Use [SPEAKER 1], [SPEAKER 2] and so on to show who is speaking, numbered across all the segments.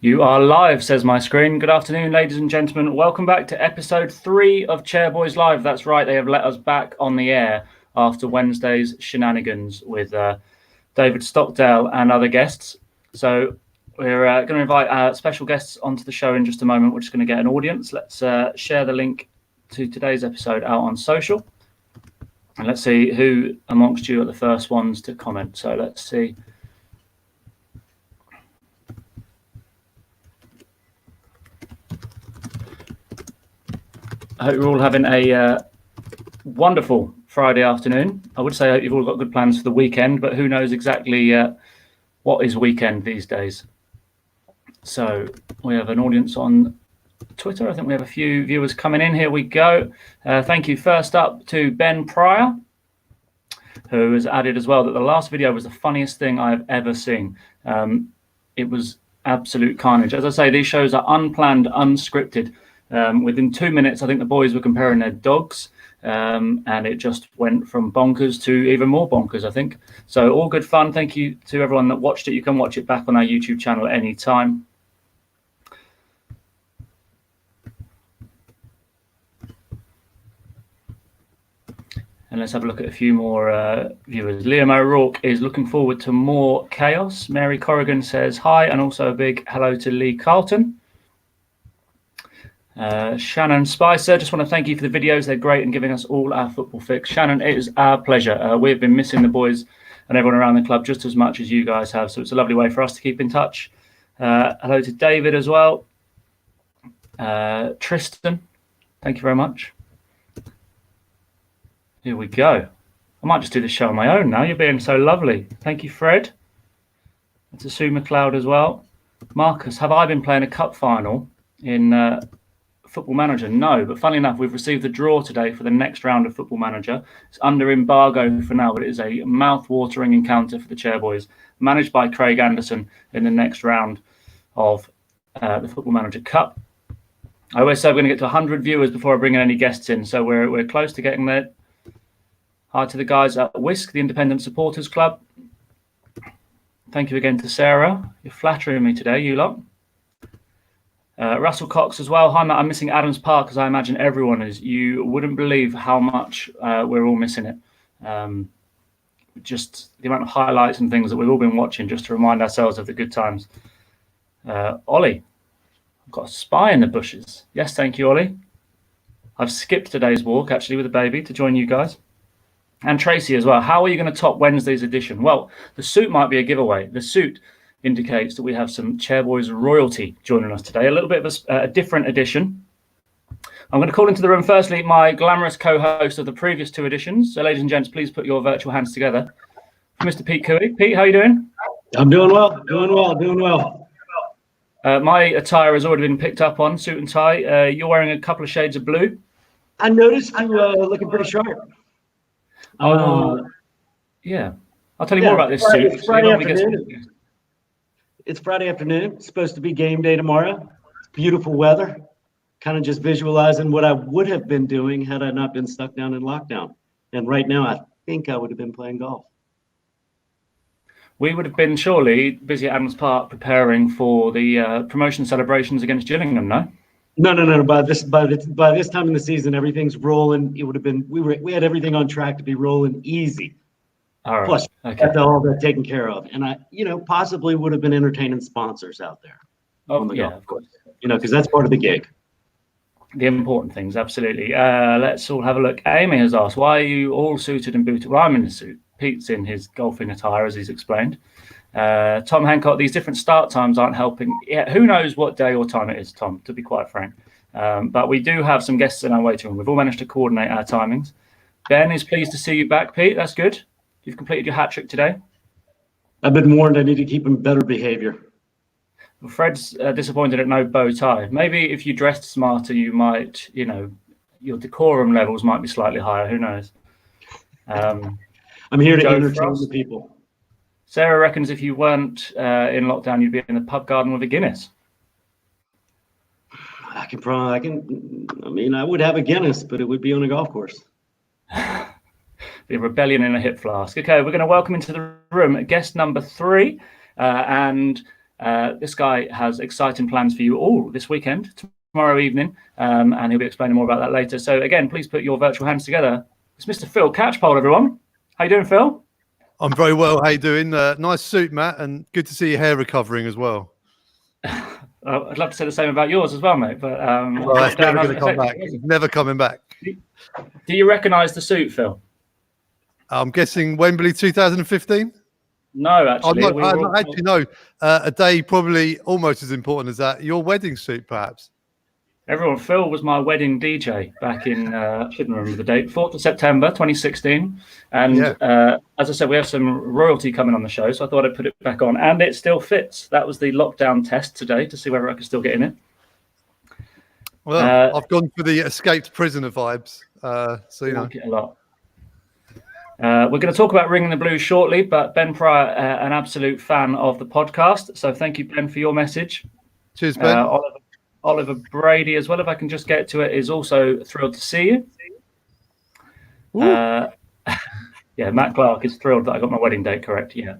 [SPEAKER 1] You are live, says my screen. Good afternoon, ladies and gentlemen. Welcome back to episode 3 of Chairboys Live. That's right, they have let us back on the air after Wednesday's shenanigans with David Stockdale and other guests. So we're going to invite special guests onto the show in just a moment. We're just going to get an audience. Let's share the link to today's episode out on social. And let's see who amongst you are the first ones to comment. So let's see. I hope you're all having a wonderful Friday afternoon. I would say I hope you've all got good plans for the weekend, but who knows exactly what is weekend these days. So we have an audience on Twitter. I think we have a few viewers coming in. Here we go. Thank you. First up to Ben Pryor, who has added as well that the last video was the funniest thing I've ever seen. It was absolute carnage. As I say, these shows are unplanned, unscripted. Within 2 minutes, I think the boys were comparing their dogs, and it just went from bonkers to even more bonkers, I think. So all good fun. Thank you to everyone that watched it. You can watch it back on our YouTube channel at any time. And let's have a look at a few more viewers. Liam O'Rourke is looking forward to more chaos. Mary Corrigan says hi, and also a big hello to Lee Carlton. Shannon Spicer, just want to thank you for the videos. They're great and giving us all our football fix. Shannon, it is our pleasure. We've been missing the boys and everyone around the club just as much as you guys have, so it's a lovely way for us to keep in touch. Hello to David as well. Tristan, thank you very much. Here we go. I might just do the show on my own now. You're being so lovely. Thank you, Fred. To Sue McLeod as well. Marcus, have I been playing a cup final in Football Manager? No, but funnily enough, we've received the draw today for the next round of Football Manager. It's under embargo for now, but it is a mouth-watering encounter for the Chairboys, managed by Craig Anderson in the next round of the Football Manager Cup. I always say we're going to get to 100 viewers before I bring any guests in, so we're close to getting there. Hi to the guys at Whisk, the Independent Supporters Club. Thank you again to Sarah. You're flattering me today, you lot. Russell Cox as well. Hi, Matt. I'm missing Adams Park, as I imagine everyone is. You wouldn't believe how much we're all missing it. Just the amount of highlights and things that we've all been watching just to remind ourselves of the good times. Ollie, I've got a spy in the bushes. Yes, thank you, Ollie. I've skipped today's walk, actually, with the baby to join you guys. And Tracy as well. How are you going to top Wednesday's edition? Well, the suit might be a giveaway. The suit indicates that we have some Chairboys royalty joining us today. A little bit of a different edition. I'm going to call into the room, firstly, my glamorous co-host of the previous 2 editions. So, ladies and gents, please put your virtual hands together. Mr. Pete Couhig. Pete, how are you doing?
[SPEAKER 2] I'm doing well. Doing well.
[SPEAKER 1] My attire has already been picked up on, suit and tie. You're wearing a couple of shades of blue.
[SPEAKER 2] I noticed you looking pretty sharp.
[SPEAKER 1] Yeah. I'll tell you more about this suit.
[SPEAKER 2] It's Friday afternoon. It's Friday afternoon. It's supposed to be game day tomorrow. It's beautiful weather. Kind of just visualizing what I would have been doing had I not been stuck down in lockdown. And right now, I think I would have been playing golf.
[SPEAKER 1] We would have been surely busy at Adams Park preparing for the promotion celebrations against Gillingham, no?
[SPEAKER 2] No. By this time in the season, everything's rolling. It would have been we had everything on track to be rolling easy.
[SPEAKER 1] All right.
[SPEAKER 2] Plus, got all that taken care of, and I, possibly would have been entertaining sponsors out there.
[SPEAKER 1] Oh, yeah, of course.
[SPEAKER 2] Because that's part of the gig.
[SPEAKER 1] The important things, absolutely. Let's all have a look. Amy has asked, why are you all suited and booted? Well, I'm in a suit. Pete's in his golfing attire, as he's explained. Tom Hancock, these different start times aren't helping. Yeah, who knows what day or time it is, Tom, to be quite frank. But we do have some guests in our waiting room. We've all managed to coordinate our timings. Ben is pleased to see you back, Pete. That's good. You've completed your hat trick today.
[SPEAKER 2] I've been warned I need to keep in better behavior.
[SPEAKER 1] Fred's disappointed at no bow tie. Maybe if you dressed smarter, you might, your decorum levels might be slightly higher. Who knows?
[SPEAKER 2] I'm here to entertain the people.
[SPEAKER 1] Sarah reckons if you weren't in lockdown, you'd be in the pub garden with a Guinness.
[SPEAKER 2] I would have a Guinness, but it would be on a golf course.
[SPEAKER 1] The rebellion in a hip flask. Okay, we're going to welcome into the room guest number 3. And This guy has exciting plans for you all this weekend, tomorrow evening, and he'll be explaining more about that later. So again, please put your virtual hands together. It's Mr. Phil Catchpole, everyone. How you doing, Phil?
[SPEAKER 3] I'm very well. How you doing? Nice suit, Matt, and good to see your hair recovering as well.
[SPEAKER 1] I'd love to say the same about yours as well, mate. But
[SPEAKER 3] well, that's never going to come back. It's never coming back.
[SPEAKER 1] Do you recognise the suit, Phil?
[SPEAKER 3] I'm guessing Wembley 2015.
[SPEAKER 1] No, actually.
[SPEAKER 3] No. A day probably almost as important as that. Your wedding suit, perhaps.
[SPEAKER 1] Everyone, Phil was my wedding DJ back in, I shouldn't remember the date, 4th of September, 2016. And as I said, we have some royalty coming on the show, so I thought I'd put it back on. And it still fits. That was the lockdown test today to see whether I could still get in it.
[SPEAKER 3] Well, I've gone for the escaped prisoner vibes. So, you know.
[SPEAKER 1] Like it a lot. We're going to talk about Ringing the Blues shortly, but Ben Pryor, an absolute fan of the podcast. So thank you, Ben, for your message.
[SPEAKER 3] Cheers, Ben.
[SPEAKER 1] Oliver Brady as well, if I can just get to it, is also thrilled to see you. Yeah, Matt Clark is thrilled that I got my wedding date correct. Yeah,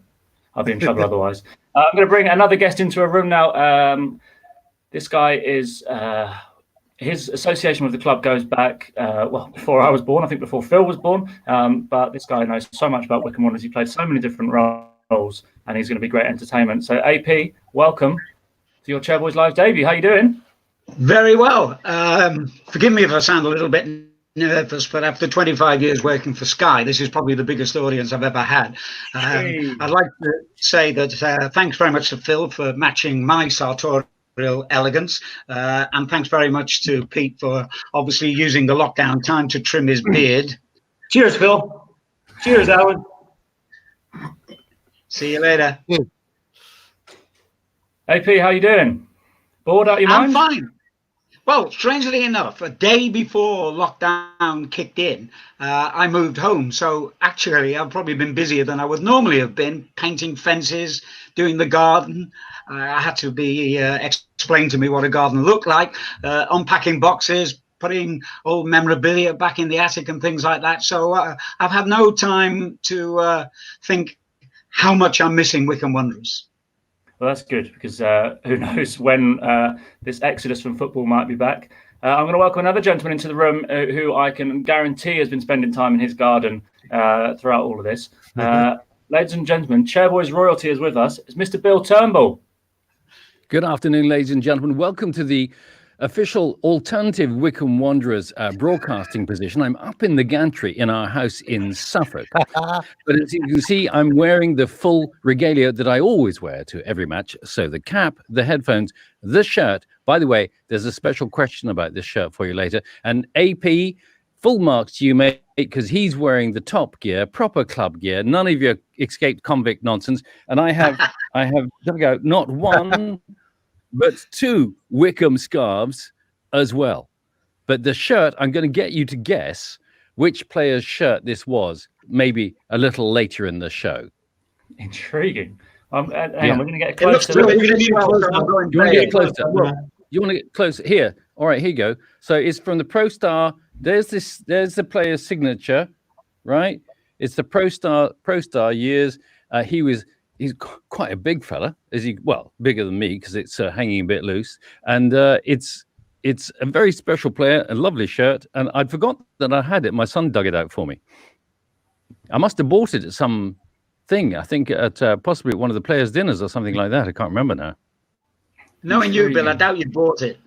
[SPEAKER 1] I'll be in trouble otherwise. I'm going to bring another guest into a room now. This guy is... his association with the club goes back, before I was born, I think before Phil was born. But this guy knows so much about Wycombe Wanderers. He played so many different roles, and he's going to be great entertainment. So, AP, welcome to your Chairboys Live debut. How you doing?
[SPEAKER 4] Very well. Forgive me if I sound a little bit nervous, but after 25 years working for Sky, this is probably the biggest audience I've ever had. I'd like to say that thanks very much to Phil for matching my sartorial elegance, and thanks very much to Pete for obviously using the lockdown time to trim his beard.
[SPEAKER 2] Cheers, Phil. Cheers, Alan.
[SPEAKER 4] See you later.
[SPEAKER 1] AP, how you doing? Bored out of your mind?
[SPEAKER 4] I'm fine. Well, strangely enough, a day before lockdown kicked in, I moved home. So actually, I've probably been busier than I would normally have been, painting fences, doing the garden. I had to be explained to me what a garden looked like, unpacking boxes, putting old memorabilia back in the attic and things like that. So I've had no time to think how much I'm missing Wycombe Wanderers.
[SPEAKER 1] Well, that's good, because who knows when this exodus from football might be back. I'm going to welcome another gentleman into the room who I can guarantee has been spending time in his garden throughout all of this. Ladies and gentlemen, Chairboys royalty is with us. It's Mr. Bill Turnbull.
[SPEAKER 5] Good afternoon, ladies and gentlemen. Welcome to the official alternative Wycombe Wanderers broadcasting position. I'm up in the gantry in our house in Suffolk. But as you can see, I'm wearing the full regalia that I always wear to every match. So the cap, the headphones, the shirt. By the way, there's a special question about this shirt for you later. And AP, full marks to you, mate, because he's wearing the top gear, proper club gear, none of your escaped convict nonsense. And I have there we go, not one, but two Wycombe scarves as well. But the shirt, I'm going to get you to guess which player's shirt this was, maybe a little later in the show.
[SPEAKER 1] Intriguing. Hang on, we're going to get close to
[SPEAKER 5] You want to get closer? You want to get closer? Here. All right, here you go. So it's from the Pro Star. There's the player's signature, right? It's the Pro Star years. He's quite a big fella. Bigger than me because it's hanging a bit loose. And it's a very special player, a lovely shirt. And I'd forgotten that I had it. My son dug it out for me. I must have bought it at some thing. I think at possibly at one of the players' dinners or something like that. I can't remember now.
[SPEAKER 4] Knowing you, Bill, I doubt you bought it.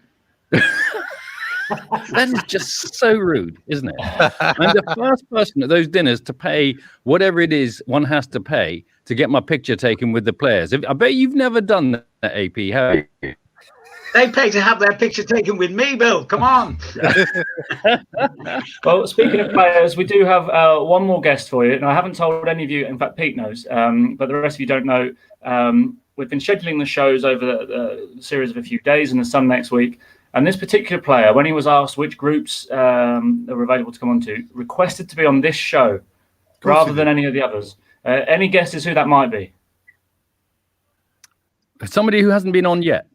[SPEAKER 5] That is just so rude, isn't it? I'm the first person at those dinners to pay whatever it is one has to pay to get my picture taken with the players. I bet you've never done that, AP, have you?
[SPEAKER 4] They pay to have their picture taken with me, Bill. Come on.
[SPEAKER 1] Well, speaking of players, we do have one more guest for you. And I haven't told any of you, in fact, Pete knows, but the rest of you don't know. We've been scheduling the shows over the series of a few days and the Sun next week. And this particular player, when he was asked which groups that were available to come onto, requested to be on this show rather than any of the others. Any guesses who that might be?
[SPEAKER 5] Somebody who hasn't been on yet.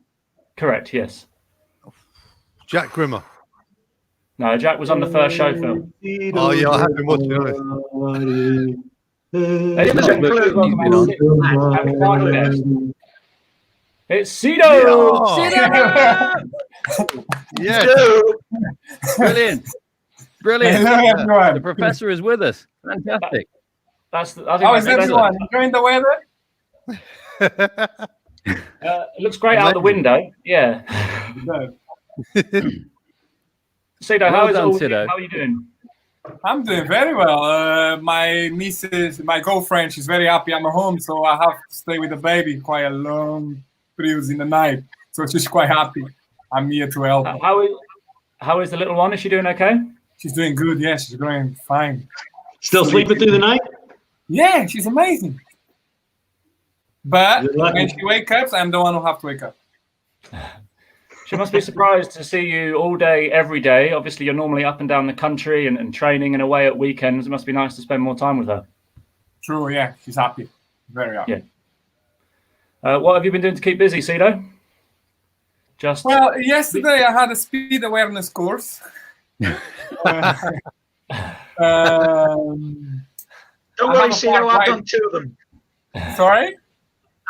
[SPEAKER 1] Correct, yes.
[SPEAKER 3] Jack Grimmer.
[SPEAKER 1] No, Jack was on the first show, Phil.
[SPEAKER 3] Oh, yeah, I have been watching it.
[SPEAKER 1] It's Sido.
[SPEAKER 3] Yes.
[SPEAKER 5] Brilliant.
[SPEAKER 6] Hello, everyone.
[SPEAKER 5] The professor is with us. Fantastic.
[SPEAKER 1] I think
[SPEAKER 6] How is
[SPEAKER 1] that's
[SPEAKER 6] everyone? Enjoying the weather?
[SPEAKER 1] it looks great out the window. Yeah. Sido,
[SPEAKER 5] Well
[SPEAKER 1] how is it
[SPEAKER 5] done,
[SPEAKER 1] all?
[SPEAKER 5] Sido.
[SPEAKER 1] How are you doing?
[SPEAKER 6] I'm doing very well. My missus, my girlfriend, she's very happy I'm at home, so I have to stay with the baby quite a long periods in the night. So she's quite happy. I'm here to help.
[SPEAKER 1] How is the little one? Is she doing okay?
[SPEAKER 6] She's doing good. Yeah, she's doing fine.
[SPEAKER 2] Still sleeping through the night?
[SPEAKER 6] Yeah, she's amazing. But
[SPEAKER 2] You're lucky.
[SPEAKER 6] when she wakes up, I'm the one who have to wake up.
[SPEAKER 1] She must be surprised to see you all day, every day. Obviously, you're normally up and down the country and training and away at weekends. It must be nice to spend more time with her.
[SPEAKER 6] True, yeah, she's happy. Very happy.
[SPEAKER 1] Yeah. What have you been doing to keep busy, Sido?
[SPEAKER 6] Well, yesterday I had a speed awareness course.
[SPEAKER 4] Don't worry, Sido, I've done 2 of them.
[SPEAKER 6] Sorry?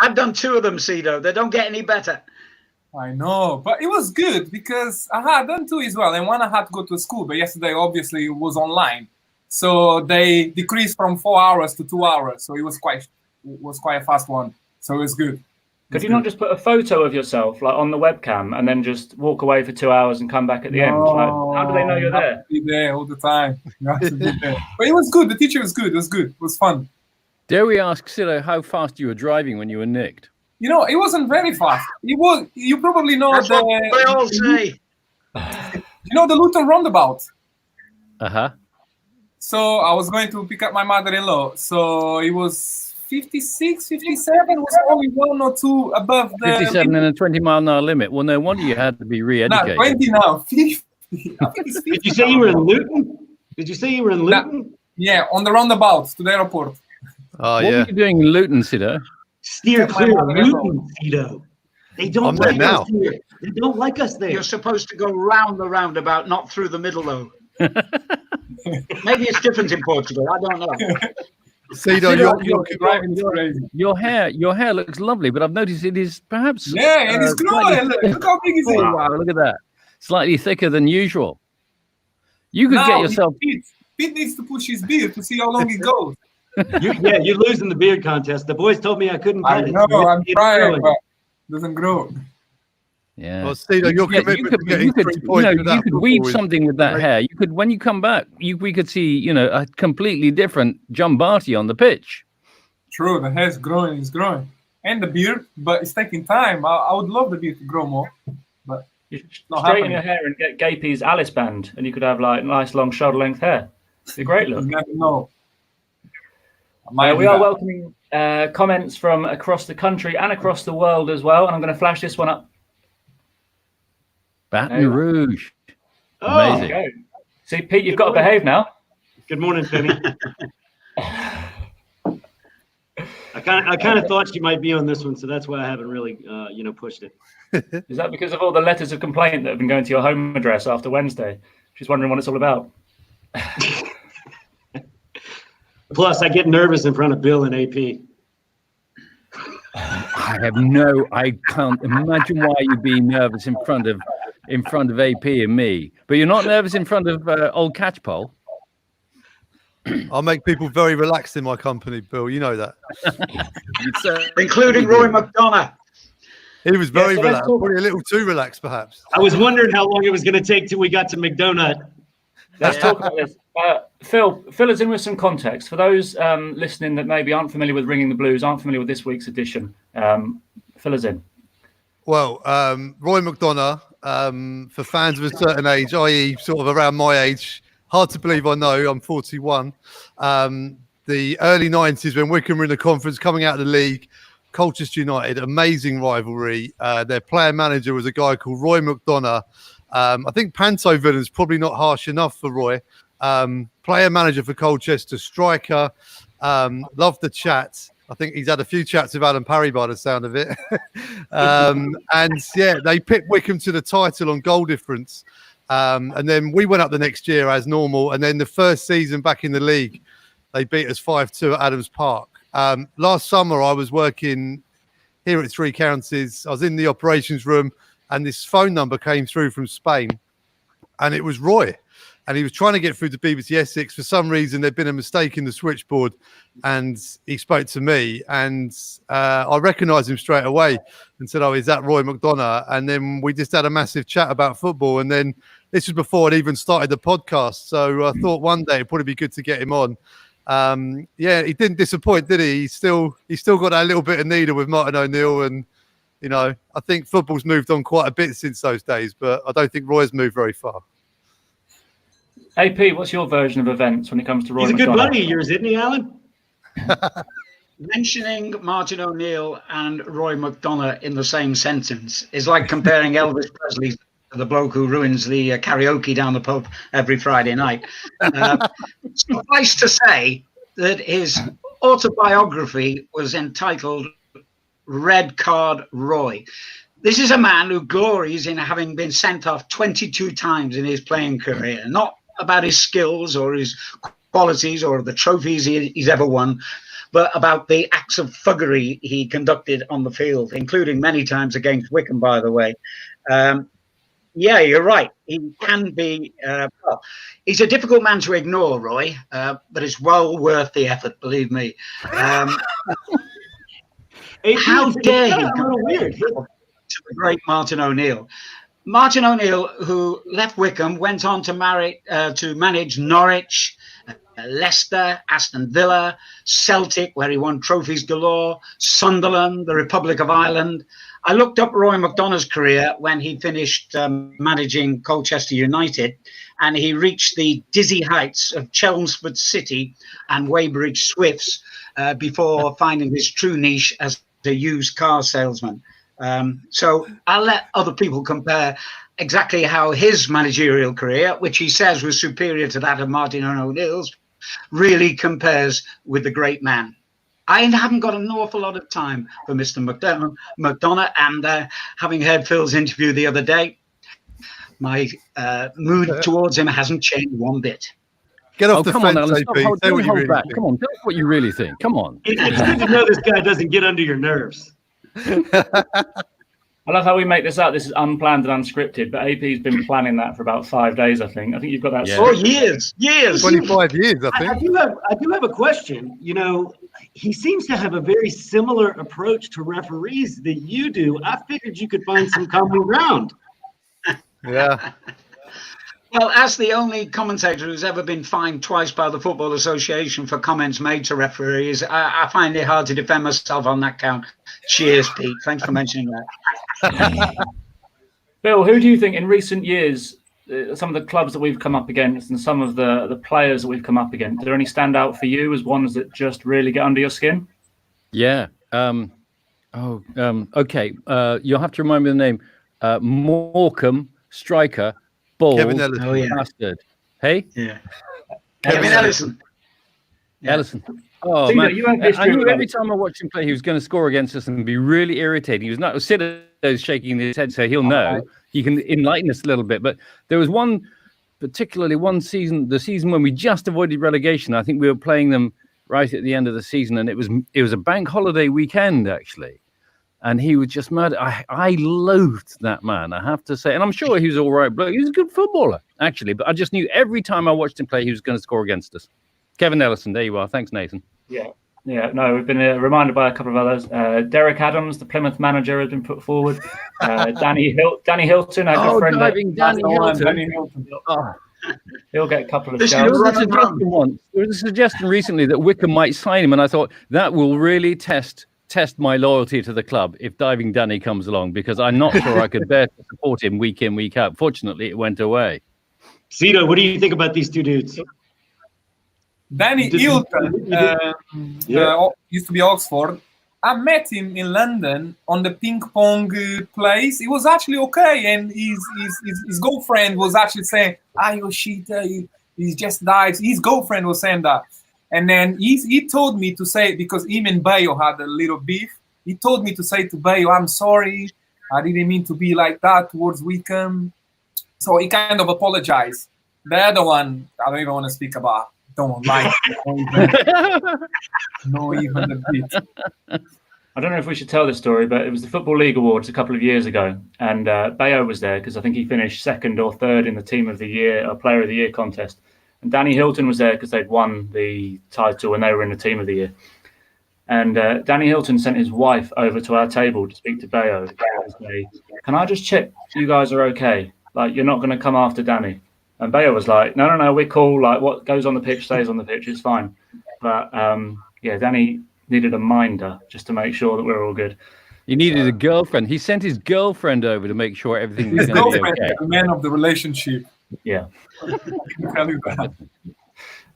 [SPEAKER 4] I've done 2 of them, Sido. They don't get any better.
[SPEAKER 6] I know, but it was good because I had done 2 as well, and one I had to go to school, but yesterday obviously it was online. So they decreased from 4 hours to 2 hours, so it was quite a fast one. So it was good.
[SPEAKER 1] Could you not just put a photo of yourself like on the webcam and then just walk away for 2 hours and come back at the end? Like, how do they know you're there?
[SPEAKER 6] Be there all the time. You have to be there. But it was good. The teacher was good. It was good. It was fun.
[SPEAKER 5] Dare we ask, Sido, how fast you were driving when you were nicked?
[SPEAKER 6] You know, it wasn't very fast. It was. You probably know
[SPEAKER 4] That's what they all say.
[SPEAKER 6] You know the Luton roundabout. So I was going to pick up my mother-in-law. So it was 56, 57. It was only 1 or 2 above the
[SPEAKER 5] 57 and a 20-mile-an-hour limit. Well, no wonder you had to be
[SPEAKER 6] No,
[SPEAKER 5] re-educated.
[SPEAKER 6] 20 now. 50. I think it's 50.
[SPEAKER 2] Did you say you were in Luton? Did you say you were in Luton?
[SPEAKER 6] Yeah, on the roundabout to the airport.
[SPEAKER 3] Oh,
[SPEAKER 5] What
[SPEAKER 3] yeah.
[SPEAKER 5] were you doing in Luton, Sido?
[SPEAKER 2] Steer clear of Luton, Tito. They don't
[SPEAKER 3] I'm there
[SPEAKER 2] like
[SPEAKER 3] now.
[SPEAKER 2] us here. They don't like us there.
[SPEAKER 4] You're supposed to go round the roundabout, not through the middle, though. Maybe it's different in Portugal. I don't know.
[SPEAKER 3] Sido, you're
[SPEAKER 6] Driving is crazy.
[SPEAKER 5] Your hair looks lovely, but I've noticed it is perhaps...
[SPEAKER 6] Yeah, and it's growing. Look how big is it?
[SPEAKER 5] Oh, wow, look at that. Slightly thicker than usual. You could get yourself...
[SPEAKER 6] Pete needs to push his beard to see how long it goes.
[SPEAKER 2] You're losing the beard contest. The boys told me I couldn't
[SPEAKER 6] I
[SPEAKER 2] cut it.
[SPEAKER 6] know, I'm
[SPEAKER 2] It's
[SPEAKER 6] trying,
[SPEAKER 2] growing.
[SPEAKER 6] but it doesn't grow.
[SPEAKER 5] Yeah.
[SPEAKER 3] Well, Sido, your commitment to getting 3 points
[SPEAKER 5] you
[SPEAKER 3] without
[SPEAKER 5] could weave
[SPEAKER 3] football is
[SPEAKER 5] something with that
[SPEAKER 3] great.
[SPEAKER 5] hair. You could, when you come back, we could see, a completely different Jombati on the pitch.
[SPEAKER 6] True, the hair's growing, it's growing. And the beard, but it's taking time. I would love the beard to grow more. But
[SPEAKER 1] You should
[SPEAKER 6] not
[SPEAKER 1] straighten
[SPEAKER 6] happening.
[SPEAKER 1] your hair and get Gapey's Alice band, and you could have like nice long shoulder length hair. It'd be a great look.
[SPEAKER 6] You never know. I might
[SPEAKER 1] We
[SPEAKER 6] do
[SPEAKER 1] are
[SPEAKER 6] that.
[SPEAKER 1] welcoming comments from across the country and across the world as well, and I'm going to flash this one up.
[SPEAKER 5] Baton Rouge.
[SPEAKER 2] Oh,
[SPEAKER 5] Amazing.
[SPEAKER 1] There you go. See, Pete, you've got to behave now.
[SPEAKER 2] good morning, Penny. I kind of thought she might be on this one, so that's why I haven't really, pushed it.
[SPEAKER 1] Is that because of all the letters of complaint that have been going to your home address after Wednesday? She's wondering what it's all about.
[SPEAKER 2] Plus, I get nervous in front of Bill and AP.
[SPEAKER 5] I can't imagine why you'd be nervous in front of AP and me. But you're not nervous in front of old Catchpole.
[SPEAKER 3] I'll make people very relaxed in my company, Bill. You know that.
[SPEAKER 4] Including Roy McDonough.
[SPEAKER 3] He was very
[SPEAKER 1] so let's
[SPEAKER 3] relaxed.
[SPEAKER 1] talk-
[SPEAKER 3] Probably a little too relaxed, perhaps.
[SPEAKER 2] I was wondering how long it was going to take till we got to McDonut.
[SPEAKER 1] Let's talk about this. Phil, fill us in with some context. For those listening that maybe aren't familiar with Ringing the Blues, aren't familiar with this week's edition, fill us in.
[SPEAKER 3] Well, Roy McDonough, for fans of a certain age, i.e. sort of around my age, hard to believe I know, I'm 41. The early 90s when Wycombe were in the conference, coming out of the league, Colchester United, amazing rivalry. Their player manager was a guy called Roy McDonough. I think Panto Villain's probably not harsh enough for Roy. Player manager for Colchester, striker, loved the chat. I think he's had a few chats with Alan Parry by the sound of it. And yeah, they picked Wycombe to the title on goal difference. And then we went up the next year as normal. And then the first season back in the league, they beat us 5-2 at Adams Park. Last summer, I was working here at Three Counties. I was in the operations room, and this phone number came through from Spain, and it was Roy. And he was trying to get through to BBC Essex. For some reason, there'd been a mistake in the switchboard, and he spoke to me. And I recognised him straight away and said, "Oh, is that Roy McDonough?" And then we just had a massive chat about football. And then this was before I'd even started the podcast. So I thought one day it'd probably be good to get him on. Yeah, he didn't disappoint, did he? He still got that little bit of needle with Martin O'Neill. And, you know, I think football's moved on quite a bit since those days, but I don't think Roy's moved very far.
[SPEAKER 1] AP, what's your version of events when it comes to Roy
[SPEAKER 2] He's a good
[SPEAKER 1] McDonough?
[SPEAKER 2] buddy of yours, isn't he, Alan?
[SPEAKER 4] Mentioning Martin O'Neill and Roy McDonough in the same sentence is like comparing Elvis Presley to the bloke who ruins the karaoke down the pub every Friday night. Suffice to say that his autobiography was entitled Red Card Roy. This is a man who glories in having been sent off 22 times in his playing career, not about his skills or his qualities or the trophies he's ever won, but about the acts of thuggery he conducted on the field, including many times against Wycombe, by the way. Yeah, you're right. He can be, well, he's a difficult man to ignore, Roy, but it's well worth the effort, believe me. How dare he compare to the great Martin O'Neill? Martin O'Neill, who left Wycombe, went on to manage Norwich, Leicester, Aston Villa, Celtic, where he won trophies galore, Sunderland, the Republic of Ireland. I looked up Roy McDonough's career when he finished managing Colchester United, and he reached the dizzy heights of Chelmsford City and Weybridge Swifts before finding his true niche as a used car salesman. So I'll let other people compare exactly how his managerial career, which he says was superior to that of Martin O'Neill's, really compares with the great man. I haven't got an awful lot of time for Mr. McDonough, and having heard Phil's interview the other day, my mood towards him hasn't changed one bit.
[SPEAKER 3] Get off the
[SPEAKER 5] come
[SPEAKER 3] fence,
[SPEAKER 5] on, Alan.
[SPEAKER 3] AP.
[SPEAKER 5] Stop,
[SPEAKER 3] Say what you
[SPEAKER 5] hold
[SPEAKER 3] really
[SPEAKER 5] back.
[SPEAKER 3] think.
[SPEAKER 5] Come on, tell us what you really think. Come on.
[SPEAKER 2] It's good to know this guy doesn't get under your nerves.
[SPEAKER 1] I love how we make this up. This is unplanned and unscripted, but AP's been planning that for about 5 days, I think. I think you've got that.
[SPEAKER 5] Yeah.
[SPEAKER 4] For years.
[SPEAKER 3] 25 years, I
[SPEAKER 2] I
[SPEAKER 3] think.
[SPEAKER 2] do have a question. You know, he seems to have a very similar approach to referees that you do. I figured you could find some common ground.
[SPEAKER 3] Yeah.
[SPEAKER 4] Well, as the only commentator who's ever been fined twice by the Football Association for comments made to referees, I find it hard to defend myself on that count. Cheers, Pete. Thanks for mentioning that.
[SPEAKER 1] Bill, who do you think in recent years, some of the clubs that we've come up against and some of the players that we've come up against, do there any stand out for you as ones that just really get under your skin?
[SPEAKER 5] Yeah. Okay. You'll have to remind me the name. Morecambe, striker, ball,
[SPEAKER 3] Kevin Ellison.
[SPEAKER 4] Oh, yeah.
[SPEAKER 5] bastard. Hey?
[SPEAKER 4] Yeah. Kevin Ellison. Yeah.
[SPEAKER 5] Ellison. Oh,
[SPEAKER 1] Sido,
[SPEAKER 5] man.
[SPEAKER 1] you have
[SPEAKER 5] I
[SPEAKER 1] history
[SPEAKER 5] knew
[SPEAKER 1] with
[SPEAKER 5] every
[SPEAKER 1] Ellison.
[SPEAKER 5] time I watched him play, he was going to score against us and be really irritating. He was not Sido's shaking his head, so he'll know. He can enlighten us a little bit. But there was particularly one season, the season when we just avoided relegation. I think we were playing them right at the end of the season, and it was a bank holiday weekend, actually. And he was just mad. I loathed that man, I have to say. And I'm sure he was all right, but he was a good footballer, actually. But I just knew every time I watched him play, he was going to score against us. Kevin Ellison, there you are. Thanks, Nathan.
[SPEAKER 1] Yeah, no, we've been reminded by a couple of others. Derek Adams, the Plymouth manager, has been put forward. Danny Hilton, our good friend.
[SPEAKER 5] Danny Hilton. Oh.
[SPEAKER 1] He'll get a couple of
[SPEAKER 4] This
[SPEAKER 1] shouts.
[SPEAKER 5] There was a suggestion recently that Wycombe might sign him, and I thought that will really test my loyalty to the club if Diving Danny comes along, because I'm not sure I could bear to support him week in, week out. Fortunately, it went away.
[SPEAKER 2] Sido, what do you think about these two dudes?
[SPEAKER 6] Danny Hilton used to be Oxford. I met him in London on the ping pong place. It was actually okay, and his girlfriend was actually saying, "You shit, he's just died." His girlfriend was saying that, and then he told me to say, because him and Bayo had a little beef. He told me to say to Bayo, "I'm sorry, I didn't mean to be like that towards Wycombe." So he kind of apologized. The other one, I don't even want to speak about. Don't like it. Not even a bit.
[SPEAKER 1] I don't know if we should tell this story, but it was the Football League Awards a couple of years ago, and Bayo was there because I think he finished second or third in the Team of the Year or Player of the Year contest. And Danny Hilton was there because they'd won the title when they were in the Team of the Year. And Danny Hilton sent his wife over to our table to speak to Bayo and say, "Can I just check you guys are okay? Like, you're not going to come after Danny?" And Bayo was like, no, we're cool. Like, what goes on the pitch stays on the pitch. It's fine. But yeah, Danny needed a minder just to make sure that we're all good.
[SPEAKER 5] He needed a girlfriend. He sent his girlfriend over to make sure everything was
[SPEAKER 6] His
[SPEAKER 5] going to be
[SPEAKER 6] girlfriend
[SPEAKER 5] okay.
[SPEAKER 6] is the man of the relationship.
[SPEAKER 1] Yeah.
[SPEAKER 6] I can tell you that.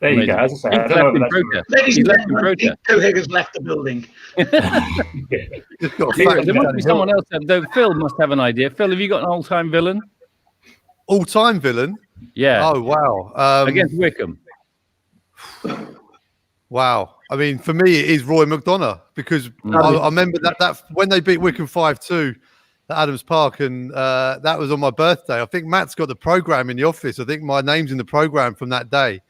[SPEAKER 1] There you go. As I say,
[SPEAKER 5] He's
[SPEAKER 1] I don't know
[SPEAKER 5] left in
[SPEAKER 1] if that's
[SPEAKER 5] protest.
[SPEAKER 4] Ladies
[SPEAKER 5] He's
[SPEAKER 4] and
[SPEAKER 5] left in
[SPEAKER 4] gentlemen,
[SPEAKER 5] protest.
[SPEAKER 4] Couhig has left the building.
[SPEAKER 3] Just got a
[SPEAKER 5] There
[SPEAKER 3] fact
[SPEAKER 5] must be someone else. Though Phil must have an idea. Phil, have you got an all-time villain?
[SPEAKER 3] all-time villain.
[SPEAKER 5] Yeah.
[SPEAKER 3] Oh wow.
[SPEAKER 5] Against Wickham.
[SPEAKER 3] Wow. I mean, for me, it is Roy McDonough because I remember that when they beat Wickham 5-2 at Adams Park, and that was on my birthday. I think Matt's got the program in the office. I think my name's in the program from that day.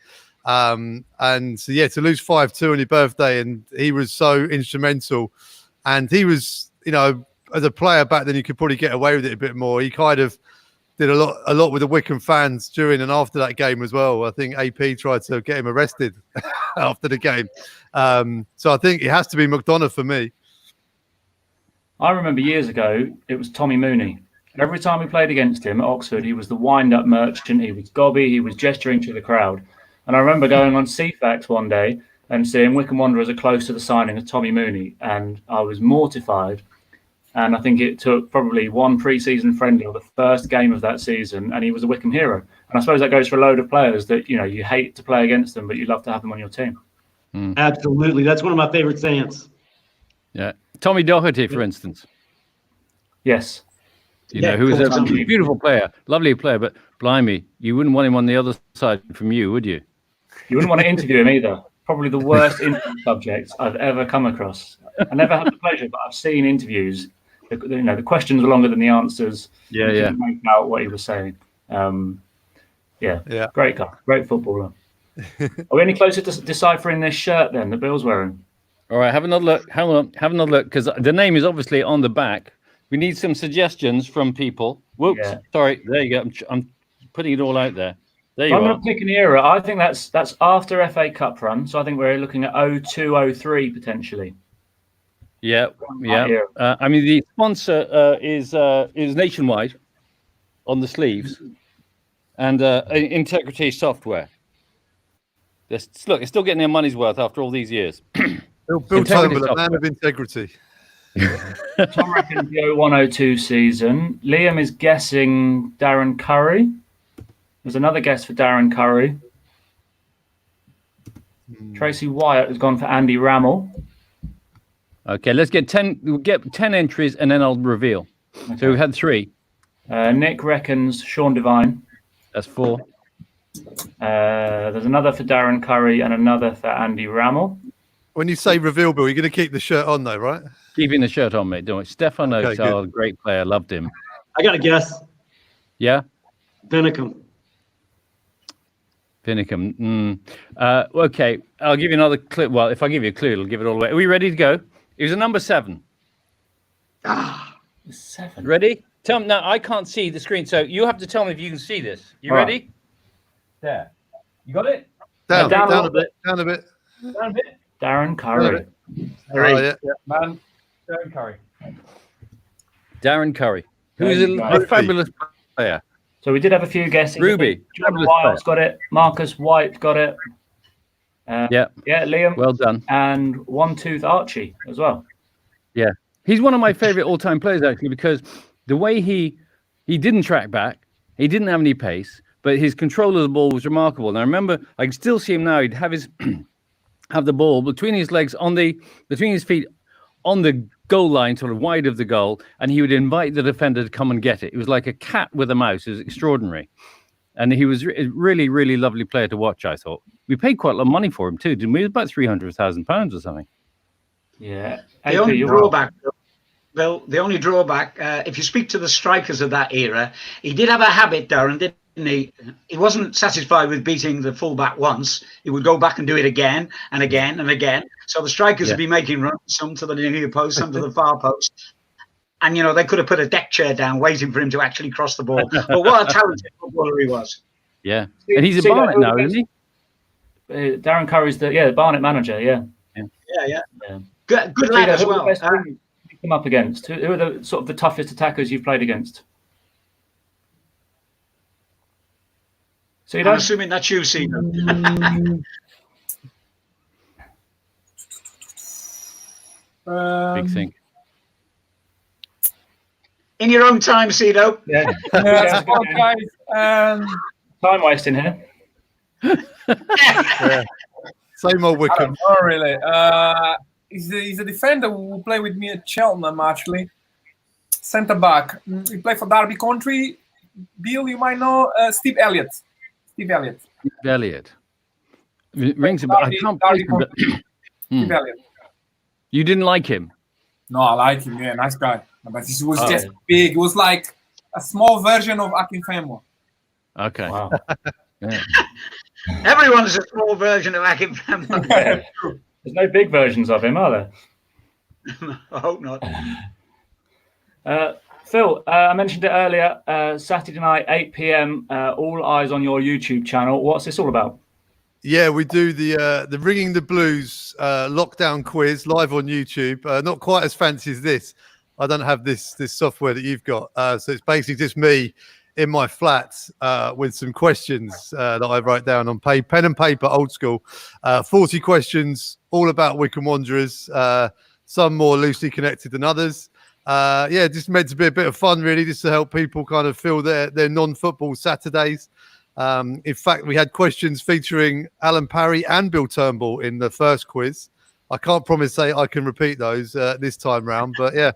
[SPEAKER 3] And so, yeah, to lose 5-2 on your birthday, and he was so instrumental. And he was, you know, as a player back then, you could probably get away with it a bit more. He kind of did a lot with the Wickham fans during and after that game as well. I think AP tried to get him arrested after the game. So I think it has to be McDonough for me.
[SPEAKER 1] I remember years ago, it was Tommy Mooney. Every time we played against him at Oxford, he was the wind-up merchant. He was gobby. He was gesturing to the crowd. And I remember going on CFAX one day and seeing Wickham Wanderers are close to the signing of Tommy Mooney. And I was mortified. And I think it took probably one pre-season friendly or the first game of that season, and he was a Wickham hero. And I suppose that goes for a load of players that, you know, you hate to play against them, but you love to have them on your team.
[SPEAKER 2] Absolutely. That's one of my favorite sayings.
[SPEAKER 5] Yeah. Tommy Doherty, for instance.
[SPEAKER 1] Yes.
[SPEAKER 5] You know, who was a beautiful player, lovely player, but blimey, you wouldn't want him on the other side from you, would you?
[SPEAKER 1] You wouldn't want to interview him either. Probably the worst interview subject I've ever come across. I never had the pleasure, but I've seen interviews. You know, the questions were longer than the answers.
[SPEAKER 5] Yeah,
[SPEAKER 1] you
[SPEAKER 5] yeah.
[SPEAKER 1] couldn't make out what he was saying. Yeah. Great guy, great footballer. Are we any closer to deciphering this shirt then that Bill's wearing?
[SPEAKER 5] All right, have another look. Hang on, have another look, because the name is obviously on the back. We need some suggestions from people. Whoops,
[SPEAKER 1] Yeah.
[SPEAKER 5] sorry. There you go. I'm putting it all out there. There you
[SPEAKER 1] I'm
[SPEAKER 5] are.
[SPEAKER 1] going to pick an era. I think that's after FA Cup run. So I think we're looking at 02-03 potentially.
[SPEAKER 5] Yeah, yeah.
[SPEAKER 1] Yeah.
[SPEAKER 5] I mean, the sponsor is Nationwide on the sleeves, and Integrity Software. Look, it's still getting their money's worth after all these years.
[SPEAKER 3] Bill Turnbull, a man of integrity.
[SPEAKER 1] Tom reckons the 01-02 season. Liam is guessing Darren Curry. There's another guess for Darren Curry. Tracy Wyatt has gone for Andy Rammell.
[SPEAKER 5] Okay, let's get 10. We'll get 10 entries, and then I'll reveal.
[SPEAKER 1] Okay.
[SPEAKER 5] So we've had 3.
[SPEAKER 1] Nick reckons Sean Devine.
[SPEAKER 5] That's 4.
[SPEAKER 1] There's another for Darren Curry and another for Andy Rammell.
[SPEAKER 3] When you say reveal, Bill, you're going to keep the shirt on, though, right?
[SPEAKER 5] Keeping the shirt on, mate. Don't worry. Stefan
[SPEAKER 3] Okay,
[SPEAKER 5] Oakes, great player. Loved him.
[SPEAKER 2] I got a guess.
[SPEAKER 5] Yeah?
[SPEAKER 2] Vinicum.
[SPEAKER 5] Finicum. Okay, I'll give you another clue. Well, if I give you a clue, it'll give it all away. Are we ready to go? It was a number 7.
[SPEAKER 1] 7.
[SPEAKER 5] Ready? Tell me now. I can't see the screen, so you have to tell me if you can see this. You
[SPEAKER 1] All right.
[SPEAKER 5] ready? There. You got it?
[SPEAKER 3] Down
[SPEAKER 1] down a
[SPEAKER 3] a
[SPEAKER 1] little
[SPEAKER 3] bit. Down a bit.
[SPEAKER 5] Down a bit.
[SPEAKER 1] Darren Curry.
[SPEAKER 3] Oh, yeah.
[SPEAKER 5] Man. Darren Curry. Darren Curry, who
[SPEAKER 1] There
[SPEAKER 5] is
[SPEAKER 1] you go.
[SPEAKER 5] a fabulous player.
[SPEAKER 1] So we did have a few guesses.
[SPEAKER 5] Ruby.
[SPEAKER 1] John
[SPEAKER 5] Fabulous
[SPEAKER 1] Wiles got it. Marcus White got it.
[SPEAKER 5] Yeah.
[SPEAKER 1] Yeah, Liam.
[SPEAKER 5] Well done.
[SPEAKER 1] And One Tooth Archie as well.
[SPEAKER 5] Yeah. He's one of my favorite all-time players, actually, because the way he didn't track back, he didn't have any pace, but his control of the ball was remarkable. And I remember, I can still see him now. He'd have his have the ball between his legs between his feet on the goal line, sort of wide of the goal, and he would invite the defender to come and get it. It was like a cat with a mouse. It was extraordinary. And he was a really, really lovely player to watch, I thought. We paid quite a lot of money for him too, didn't we? It was about £300,000 or something.
[SPEAKER 1] Yeah.
[SPEAKER 4] The only drawback, Bill, if you speak to the strikers of that era, he did have a habit, Darren, didn't he wasn't satisfied with beating the fullback once. He would go back and do it again and again and again. So the strikers would be making runs, some to the near post, some to the far post. And, they could have put a deck chair down waiting for him to actually cross the ball. But what a talented footballer he was.
[SPEAKER 5] Yeah. And he's a Barnet now, isn't he?
[SPEAKER 1] Darren Curry's the Barnet manager, yeah.
[SPEAKER 4] Good lad as well.
[SPEAKER 1] Who you come up against? Who are the sort of the toughest attackers you've played against? So
[SPEAKER 4] I'm assuming that's you, Sido.
[SPEAKER 5] Big thing.
[SPEAKER 4] In your own time, Sido.
[SPEAKER 1] Yeah.
[SPEAKER 6] Guys.
[SPEAKER 1] Time wasting here.
[SPEAKER 3] Same old Wickham.
[SPEAKER 6] Not really. He's a defender who played with me at Cheltenham, actually. Centre back. He played for Derby County. Bill, you might know Steve Elliott. Steve Elliott.
[SPEAKER 5] Rings a bell. I can't place him, but
[SPEAKER 6] Steve Elliott.
[SPEAKER 5] You didn't like him?
[SPEAKER 6] No, I like him. Yeah, nice guy. But he was just big. It was like a small version of Akinfenwa.
[SPEAKER 5] Okay.
[SPEAKER 1] Wow.
[SPEAKER 5] Yeah.
[SPEAKER 4] Everyone's a small version of Akinfenwa.
[SPEAKER 1] There's no big versions of him, are there?
[SPEAKER 4] I hope not.
[SPEAKER 1] Phil, I mentioned it earlier. Saturday night, 8 p.m. All eyes on your YouTube channel. What's this all about?
[SPEAKER 3] Yeah, we do the Ringing the Blues lockdown quiz live on YouTube. Not quite as fancy as this. I don't have this software that you've got. So it's basically just me in my flat with some questions that I write down on pen and paper, old school. 40 questions, all about Wycombe Wanderers. Some more loosely connected than others. Just meant to be a bit of fun, really, just to help people kind of fill their non-football Saturdays. In fact, we had questions featuring Alan Parry and Bill Turnbull in the first quiz. I can't promise I can repeat those this time round, but yeah.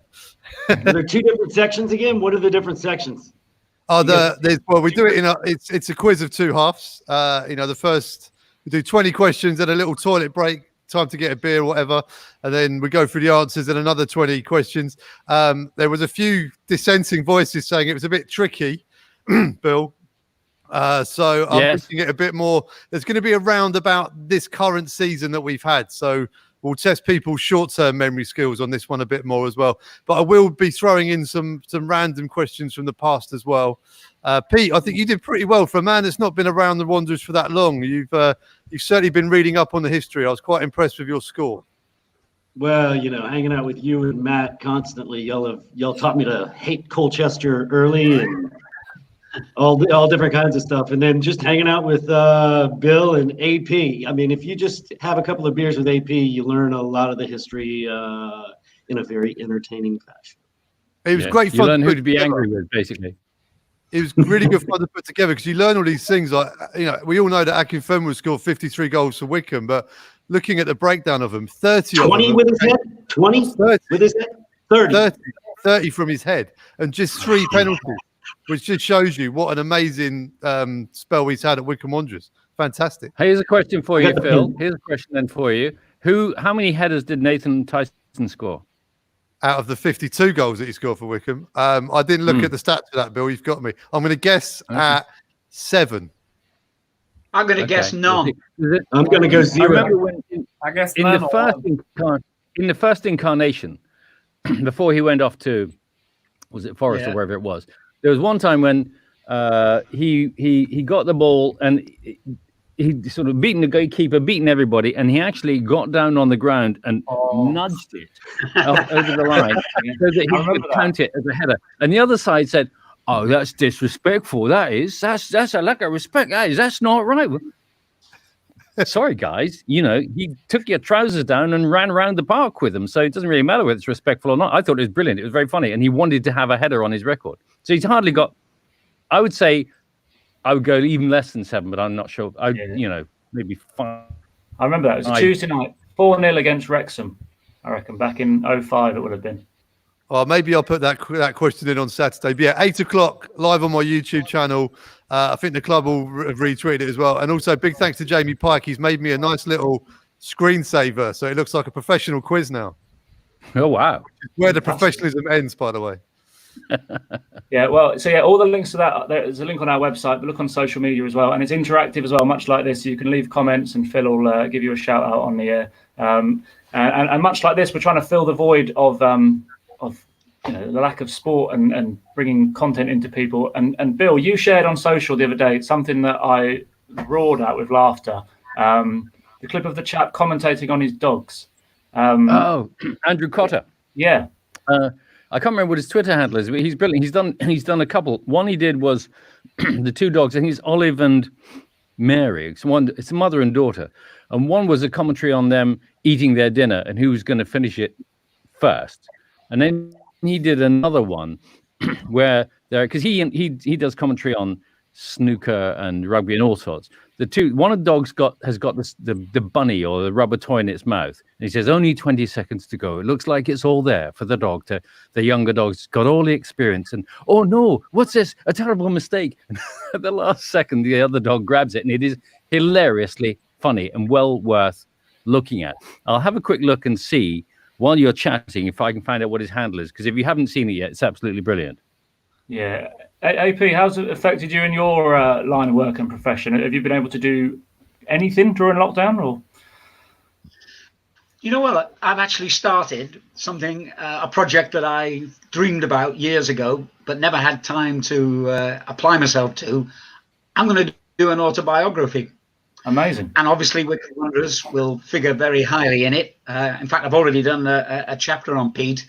[SPEAKER 2] Are there two different sections again? What are the different sections?
[SPEAKER 3] We do it it's a quiz of two halves. The first we do 20 questions and a little toilet break, time to get a beer or whatever, and then we go through the answers and another 20 questions. There was a few dissenting voices saying it was a bit tricky, Bill. So I'm pushing it a bit more. There's going to be a round about this current season that we've had. So we'll test people's short-term memory skills on this one a bit more as well. But I will be throwing in some random questions from the past as well. Pete, I think you did pretty well for a man that's not been around the Wanderers for that long. You've certainly been reading up on the history. I was quite impressed with your score.
[SPEAKER 2] Well, hanging out with you and Matt constantly, y'all taught me to hate Colchester early and all different kinds of stuff. And then just hanging out with Bill and AP. I mean, if you just have a couple of beers with AP, you learn a lot of the history in a very entertaining fashion.
[SPEAKER 3] It was great fun.
[SPEAKER 5] You learn who to be angry with, basically.
[SPEAKER 3] It was really good fun to put together because you learn all these things. Like, we all know that Akinfenwa scored 53 goals for Wycombe, but looking at the breakdown of them, 30
[SPEAKER 2] 20
[SPEAKER 3] of them,
[SPEAKER 2] with his head? 20
[SPEAKER 3] 30,
[SPEAKER 2] with his head?
[SPEAKER 3] 30 from his head, and just 3 penalties. Which just shows you what an amazing spell he's had at Wycombe Wanderers. Fantastic.
[SPEAKER 5] Here's a question for you, Phil. Here's a question then for you. How many headers did Nathan Tyson score?
[SPEAKER 3] Out of the 52 goals that he scored for Wycombe. I didn't look at the stats for that, Bill. You've got me. I'm going to guess at 7.
[SPEAKER 4] I'm going to guess none.
[SPEAKER 2] I'm going to go 0.
[SPEAKER 5] I remember when
[SPEAKER 6] I guess
[SPEAKER 5] in the first incarnation, before he went off to, was it Forest or wherever it was? There was one time when he got the ball and he sort of beaten the goalkeeper, beaten everybody, and he actually got down on the ground and nudged it over the line so that he could count it as a header. And the other side said, "Oh, that's disrespectful. That's a lack of respect. That's not right." Sorry, guys. He took your trousers down and ran around the park with them. So it doesn't really matter whether it's respectful or not. I thought it was brilliant. It was very funny. And he wanted to have a header on his record. So he's hardly got, I would say, I would go even less than 7, but I'm not sure. Maybe 5.
[SPEAKER 1] I remember that. It was a Tuesday night, 4-0 against Wrexham, I reckon. Back in 05 it would have been.
[SPEAKER 3] Well, maybe I'll put that question in on Saturday. But yeah, 8 o'clock live on my YouTube channel. I think the club will retweet it as well. And also big thanks to Jamie Pike. He's made me a nice little screensaver. So it looks like a professional quiz now.
[SPEAKER 5] Oh, wow.
[SPEAKER 3] Where the professionalism ends, by the way.
[SPEAKER 1] Yeah, well, so yeah, all the links to that, there's a link on our website, but look on social media as well. And it's interactive as well, much like this. You can leave comments and Phil will give you a shout out on the air. And much like this, we're trying to fill the void of the lack of sport and bringing content into people. And Bill, you shared on social the other day something that I roared at with laughter. The clip of the chap commentating on his dogs.
[SPEAKER 5] Andrew Cotter.
[SPEAKER 1] Yeah.
[SPEAKER 5] I can't remember what his Twitter handle is, but he's brilliant. He's done a couple. One he did was the two dogs. I think it's Olive and Mary. It's a mother and daughter, and one was a commentary on them eating their dinner and who was going to finish it first. And then he did another one where because he does commentary on snooker and rugby and all sorts. One of the dogs has got the bunny or the rubber toy in its mouth, and he says only 20 seconds to go. It looks like it's all there for the dog. The younger dog's got all the experience, and oh no, what's this? A terrible mistake! And at the last second, the other dog grabs it, and it is hilariously funny and well worth looking at. I'll have a quick look and see while you're chatting if I can find out what his handle is, because if you haven't seen it yet, it's absolutely brilliant.
[SPEAKER 1] Yeah. AP, how's it affected you in your line of work and profession? Have you been able to do anything during lockdown? Or?
[SPEAKER 4] You know what? I've actually started something, a project that I dreamed about years ago, but never had time to apply myself to. I'm going to do an autobiography.
[SPEAKER 1] Amazing.
[SPEAKER 4] And obviously Wicked Wanderers will figure very highly in it. In fact, I've already done a chapter on Pete.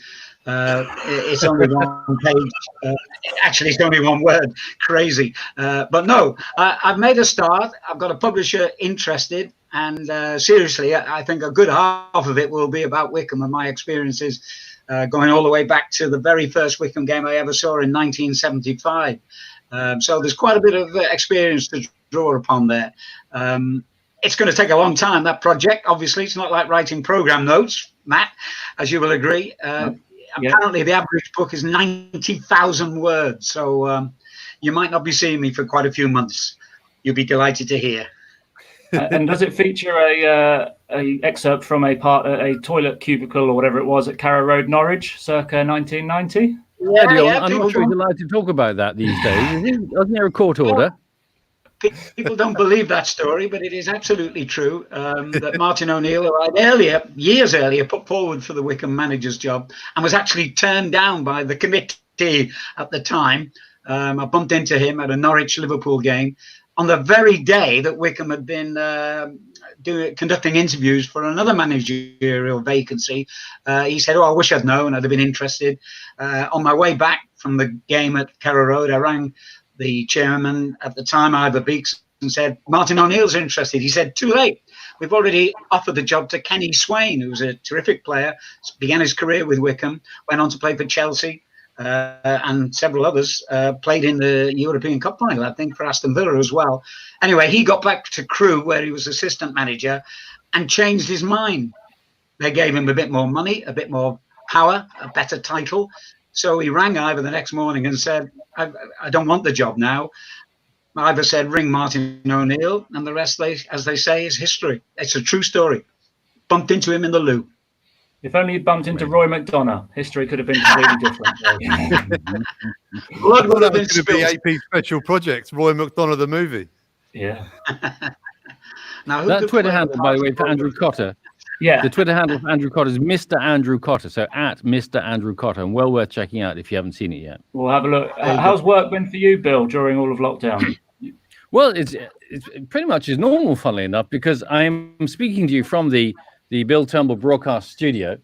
[SPEAKER 4] It's only one page. Actually, it's only one word. Crazy. But no, I've made a start. I've got a publisher interested. And seriously, I think a good half of it will be about Wycombe and my experiences going all the way back to the very first Wycombe game I ever saw in 1975. So there's quite a bit of experience to draw upon there. It's going to take a long time, that project. Obviously, it's not like writing program notes, Matt, as you will agree. Apparently, the average book is 90,000 words. So you might not be seeing me for quite a few months. You'll be delighted to hear.
[SPEAKER 1] And does it feature a excerpt from a toilet cubicle or whatever it was at Carrow Road, Norwich, circa 1990?
[SPEAKER 4] Yeah,
[SPEAKER 5] I'm not sure he's allowed to talk about that these days. Isn't there a court order?
[SPEAKER 4] People don't believe that story, but it is absolutely true that Martin O'Neill, who I'd years earlier, put forward for the Wycombe manager's job and was actually turned down by the committee at the time. I bumped into him at a Norwich-Liverpool game on the very day that Wycombe had been conducting interviews for another managerial vacancy. He said, I wish I'd known, I'd have been interested. On my way back from the game at Carrow Road, I rang the chairman at the time, Ivor Beeks, and said, Martin O'Neill's interested. He said, too late. We've already offered the job to Kenny Swain, who's a terrific player, began his career with Wycombe, went on to play for Chelsea and several others, played in the European Cup final, I think, for Aston Villa as well. Anyway, he got back to Crewe, where he was assistant manager, and changed his mind. They gave him a bit more money, a bit more power, a better title. So he rang Ivor the next morning and said, I don't want the job now. Ivor said, ring Martin O'Neill, and the rest, as they say, is history. It's a true story. Bumped into him in the loo.
[SPEAKER 1] If only you'd bumped into Roy McDonough, history could have been completely different.
[SPEAKER 4] Blood would have been
[SPEAKER 3] going to be AP special project, Roy McDonough the movie.
[SPEAKER 1] Yeah.
[SPEAKER 4] Now,
[SPEAKER 5] that Twitter handle, by the way, for Andrew Cotter.
[SPEAKER 1] Yeah.
[SPEAKER 5] The Twitter handle for Andrew Cotter is Mr. Andrew Cotter. So at Mr. Andrew Cotter, and well worth checking out if you haven't seen it yet.
[SPEAKER 1] We'll have a look. How's work been for you, Bill, during all of lockdown?
[SPEAKER 5] Well, it's pretty much as normal, funnily enough, because I'm speaking to you from the Bill Turnbull broadcast studio.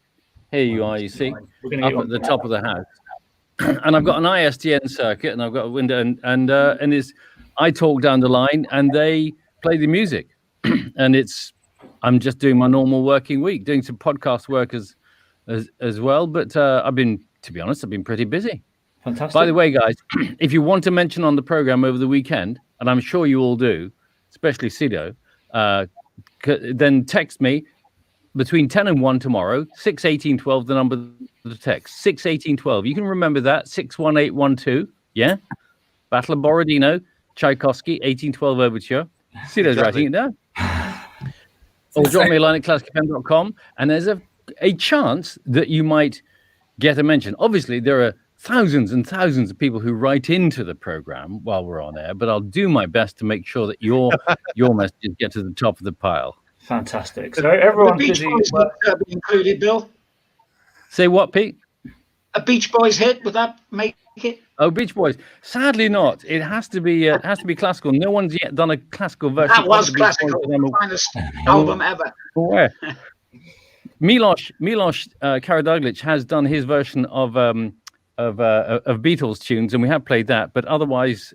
[SPEAKER 5] Here you are, you see, up at the top of the house. And I've got an ISDN circuit, and I've got a window, and it's I talk down the line, and they play the music, and I'm just doing my normal working week, doing some podcast work as well. But to be honest, I've been pretty busy.
[SPEAKER 1] Fantastic.
[SPEAKER 5] By the way, guys, if you want to mention on the program over the weekend, and I'm sure you all do, especially Sido, then text me between 10 and 1 tomorrow, 61812, the number of the text, 61812. You can remember that, 61812, yeah? Battle of Borodino, Tchaikovsky, 1812 Overture. Sido's writing it down. Or drop me a line at classicfm.com, and there's a chance that you might get a mention. Obviously, there are thousands and thousands of people who write into the program while we're on air, but I'll do my best to make sure that your messages get to the top of the pile.
[SPEAKER 1] Fantastic. So everyone's
[SPEAKER 4] the Beach
[SPEAKER 1] busy.
[SPEAKER 4] Boys would be included, Bill.
[SPEAKER 5] Say what, Pete?
[SPEAKER 4] A Beach Boys hit, would that make it?
[SPEAKER 5] Oh, Beach Boys. Sadly not. It has to be classical. No one's yet done a classical version.
[SPEAKER 4] That was
[SPEAKER 5] of the Beach Boys
[SPEAKER 4] classical.
[SPEAKER 5] that I'm
[SPEAKER 4] Finest album ever.
[SPEAKER 5] aware. Milos Karaduglic has done his version of Beatles tunes, and we have played that. But otherwise,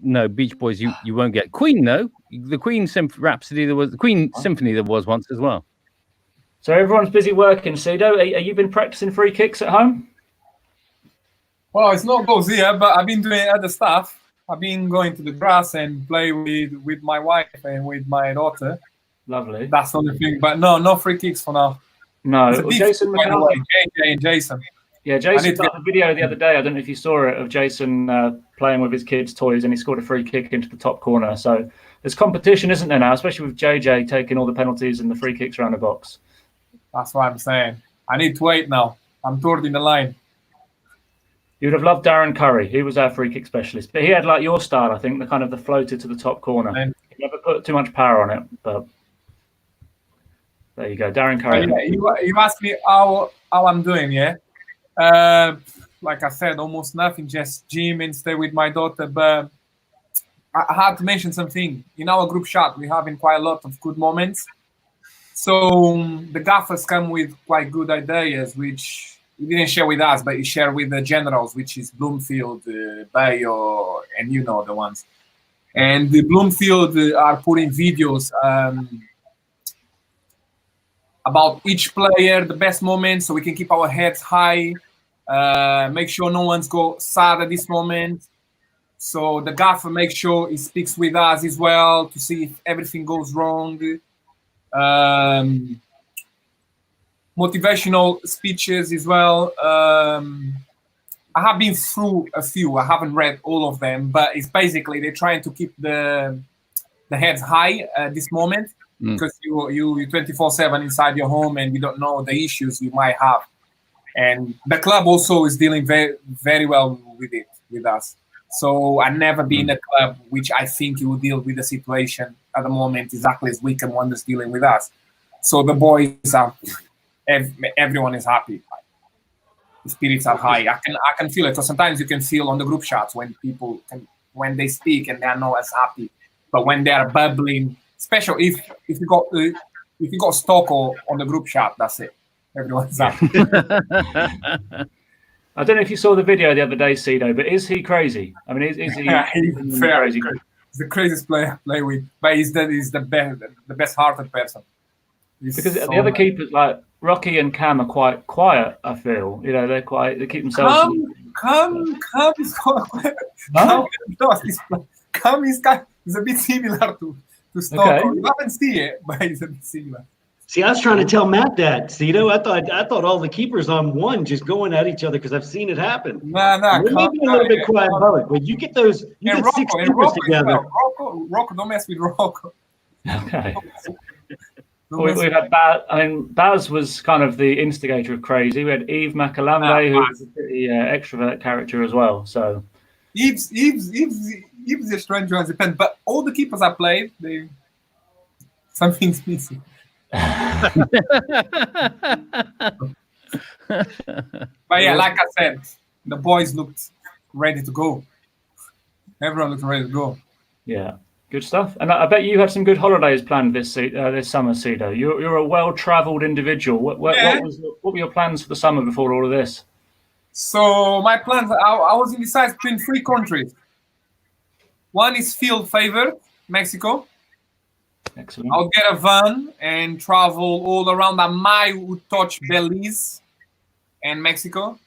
[SPEAKER 5] no, Beach Boys you won't get. Queen, no, the Queen Rhapsody there was, the Queen Symphony there was once as well.
[SPEAKER 1] So everyone's busy working. Sido, are you been practicing free kicks at home?
[SPEAKER 6] Well, it's not goals here, but I've been doing other stuff. I've been going to the grass and play with my wife and with my daughter.
[SPEAKER 1] Lovely.
[SPEAKER 6] That's the only thing. But no free kicks for now.
[SPEAKER 1] No,
[SPEAKER 6] It's a
[SPEAKER 1] well,
[SPEAKER 6] big
[SPEAKER 1] Jason
[SPEAKER 6] by the
[SPEAKER 1] McCallum.
[SPEAKER 6] way, JJ and Jason.
[SPEAKER 1] Yeah, Jason
[SPEAKER 6] need to
[SPEAKER 1] got a video the other day. I don't know if you saw it, of Jason playing with his kids' toys, and he scored a free kick into the top corner. So there's competition, isn't there now? Especially with JJ taking all the penalties and the free kicks around the box.
[SPEAKER 6] That's what I'm saying. I need to wait now. I'm third in the line.
[SPEAKER 1] You would have loved Darren Curry. He was our free kick specialist, but he had like your style, I think, the floated to the top corner.
[SPEAKER 6] And-
[SPEAKER 1] He never put too much power on it, but there you go, Darren Curry.
[SPEAKER 6] You asked me how I'm doing, yeah? Like I said, almost nothing, just gym and stay with my daughter. But I had to mention something. In our group chat, we're having quite a lot of good moments. So the gaffers come with quite good ideas, which he didn't share with us, but he shared with the generals, which is Bloomfield, Bayo, and you know the ones. And the Bloomfield are putting videos about each player, the best moments, so we can keep our heads high, make sure no one's go sad at this moment. So the gaffer makes sure he speaks with us as well to see if everything goes wrong. Motivational speeches as well. I have been through a few. I haven't read all of them, but it's basically they're trying to keep the heads high at this moment because you're 24/7 inside your home and you don't know the issues you might have. And the club also is dealing very, very well with us. So I've never been a club which I think you will deal with the situation at the moment exactly as Wycombe Wanderers dealing with us. So the boys are, everyone is happy. The spirits are high. I can feel it. because sometimes you can feel on the group chats when people when they speak and they are not as happy. But when they are bubbling, especially if you got stock on the group chat, that's it. Everyone's happy.
[SPEAKER 1] I don't know if you saw the video the other day, Sido, but is he crazy? I mean, is he
[SPEAKER 6] he's
[SPEAKER 1] crazy?
[SPEAKER 6] He's the craziest player to play with, but he's the best-hearted person.
[SPEAKER 1] Because the other keepers, like Rocky and Cam, are quite quiet. I feel, they keep themselves.
[SPEAKER 6] Cam is a bit similar to Stockholm.
[SPEAKER 1] Okay.
[SPEAKER 6] You haven't seen it, but he's a bit similar.
[SPEAKER 2] See, I was trying to tell Matt that, Sido. I thought all the keepers on one just going at each other because I've seen it happen.
[SPEAKER 6] No,
[SPEAKER 2] Maybe a little bit quiet about it, but you get those, you
[SPEAKER 6] and
[SPEAKER 2] get six keepers together.
[SPEAKER 6] Rocco, don't mess with Rocco.
[SPEAKER 1] Okay. We've had Baz. I mean, Baz was kind of the instigator of crazy. We had Eve Makalambe, who was a pretty extrovert character as well. So
[SPEAKER 6] Eve's a strange one, depends. But all the keepers I played, something's missing. But yeah, like I said, the boys looked ready to go. Everyone looked ready to go.
[SPEAKER 1] yeah, good stuff. And I bet you had some good holidays planned this summer, Sido. You're a well-travelled individual. What were your plans for the summer before all of this?
[SPEAKER 6] So my plans, I was indecisive between 3 countries. One is field favored, Mexico.
[SPEAKER 1] Excellent.
[SPEAKER 6] I'll get a van and travel all around. I might would touch Belize and Mexico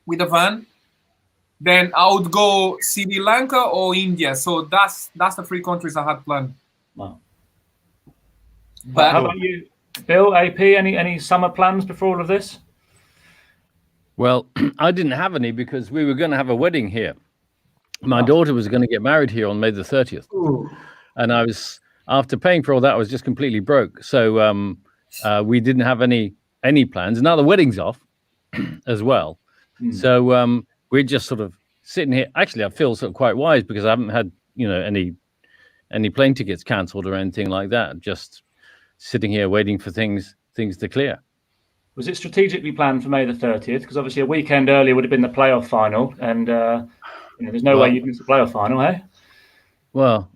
[SPEAKER 6] with a van. Then I would go Sri Lanka or India. So that's the 3 countries I had planned.
[SPEAKER 1] Wow.
[SPEAKER 6] But
[SPEAKER 1] how about you, Bill, AP? Any summer plans before all of this?
[SPEAKER 5] Well, I didn't have any because we were going to have a wedding here. My daughter was going to get married here on May the 30th.
[SPEAKER 2] Ooh.
[SPEAKER 5] And I was, after paying for all that, I was just completely broke. So we didn't have any plans. Now the wedding's off as well. So we're just sort of sitting here. Actually, I feel sort of quite wise because I haven't had, any plane tickets cancelled or anything like that. Just sitting here waiting for things to clear.
[SPEAKER 1] Was it strategically planned for May the 30th? Because obviously a weekend earlier would have been the playoff final, and there's no way you'd miss the playoff final, eh?
[SPEAKER 5] Well,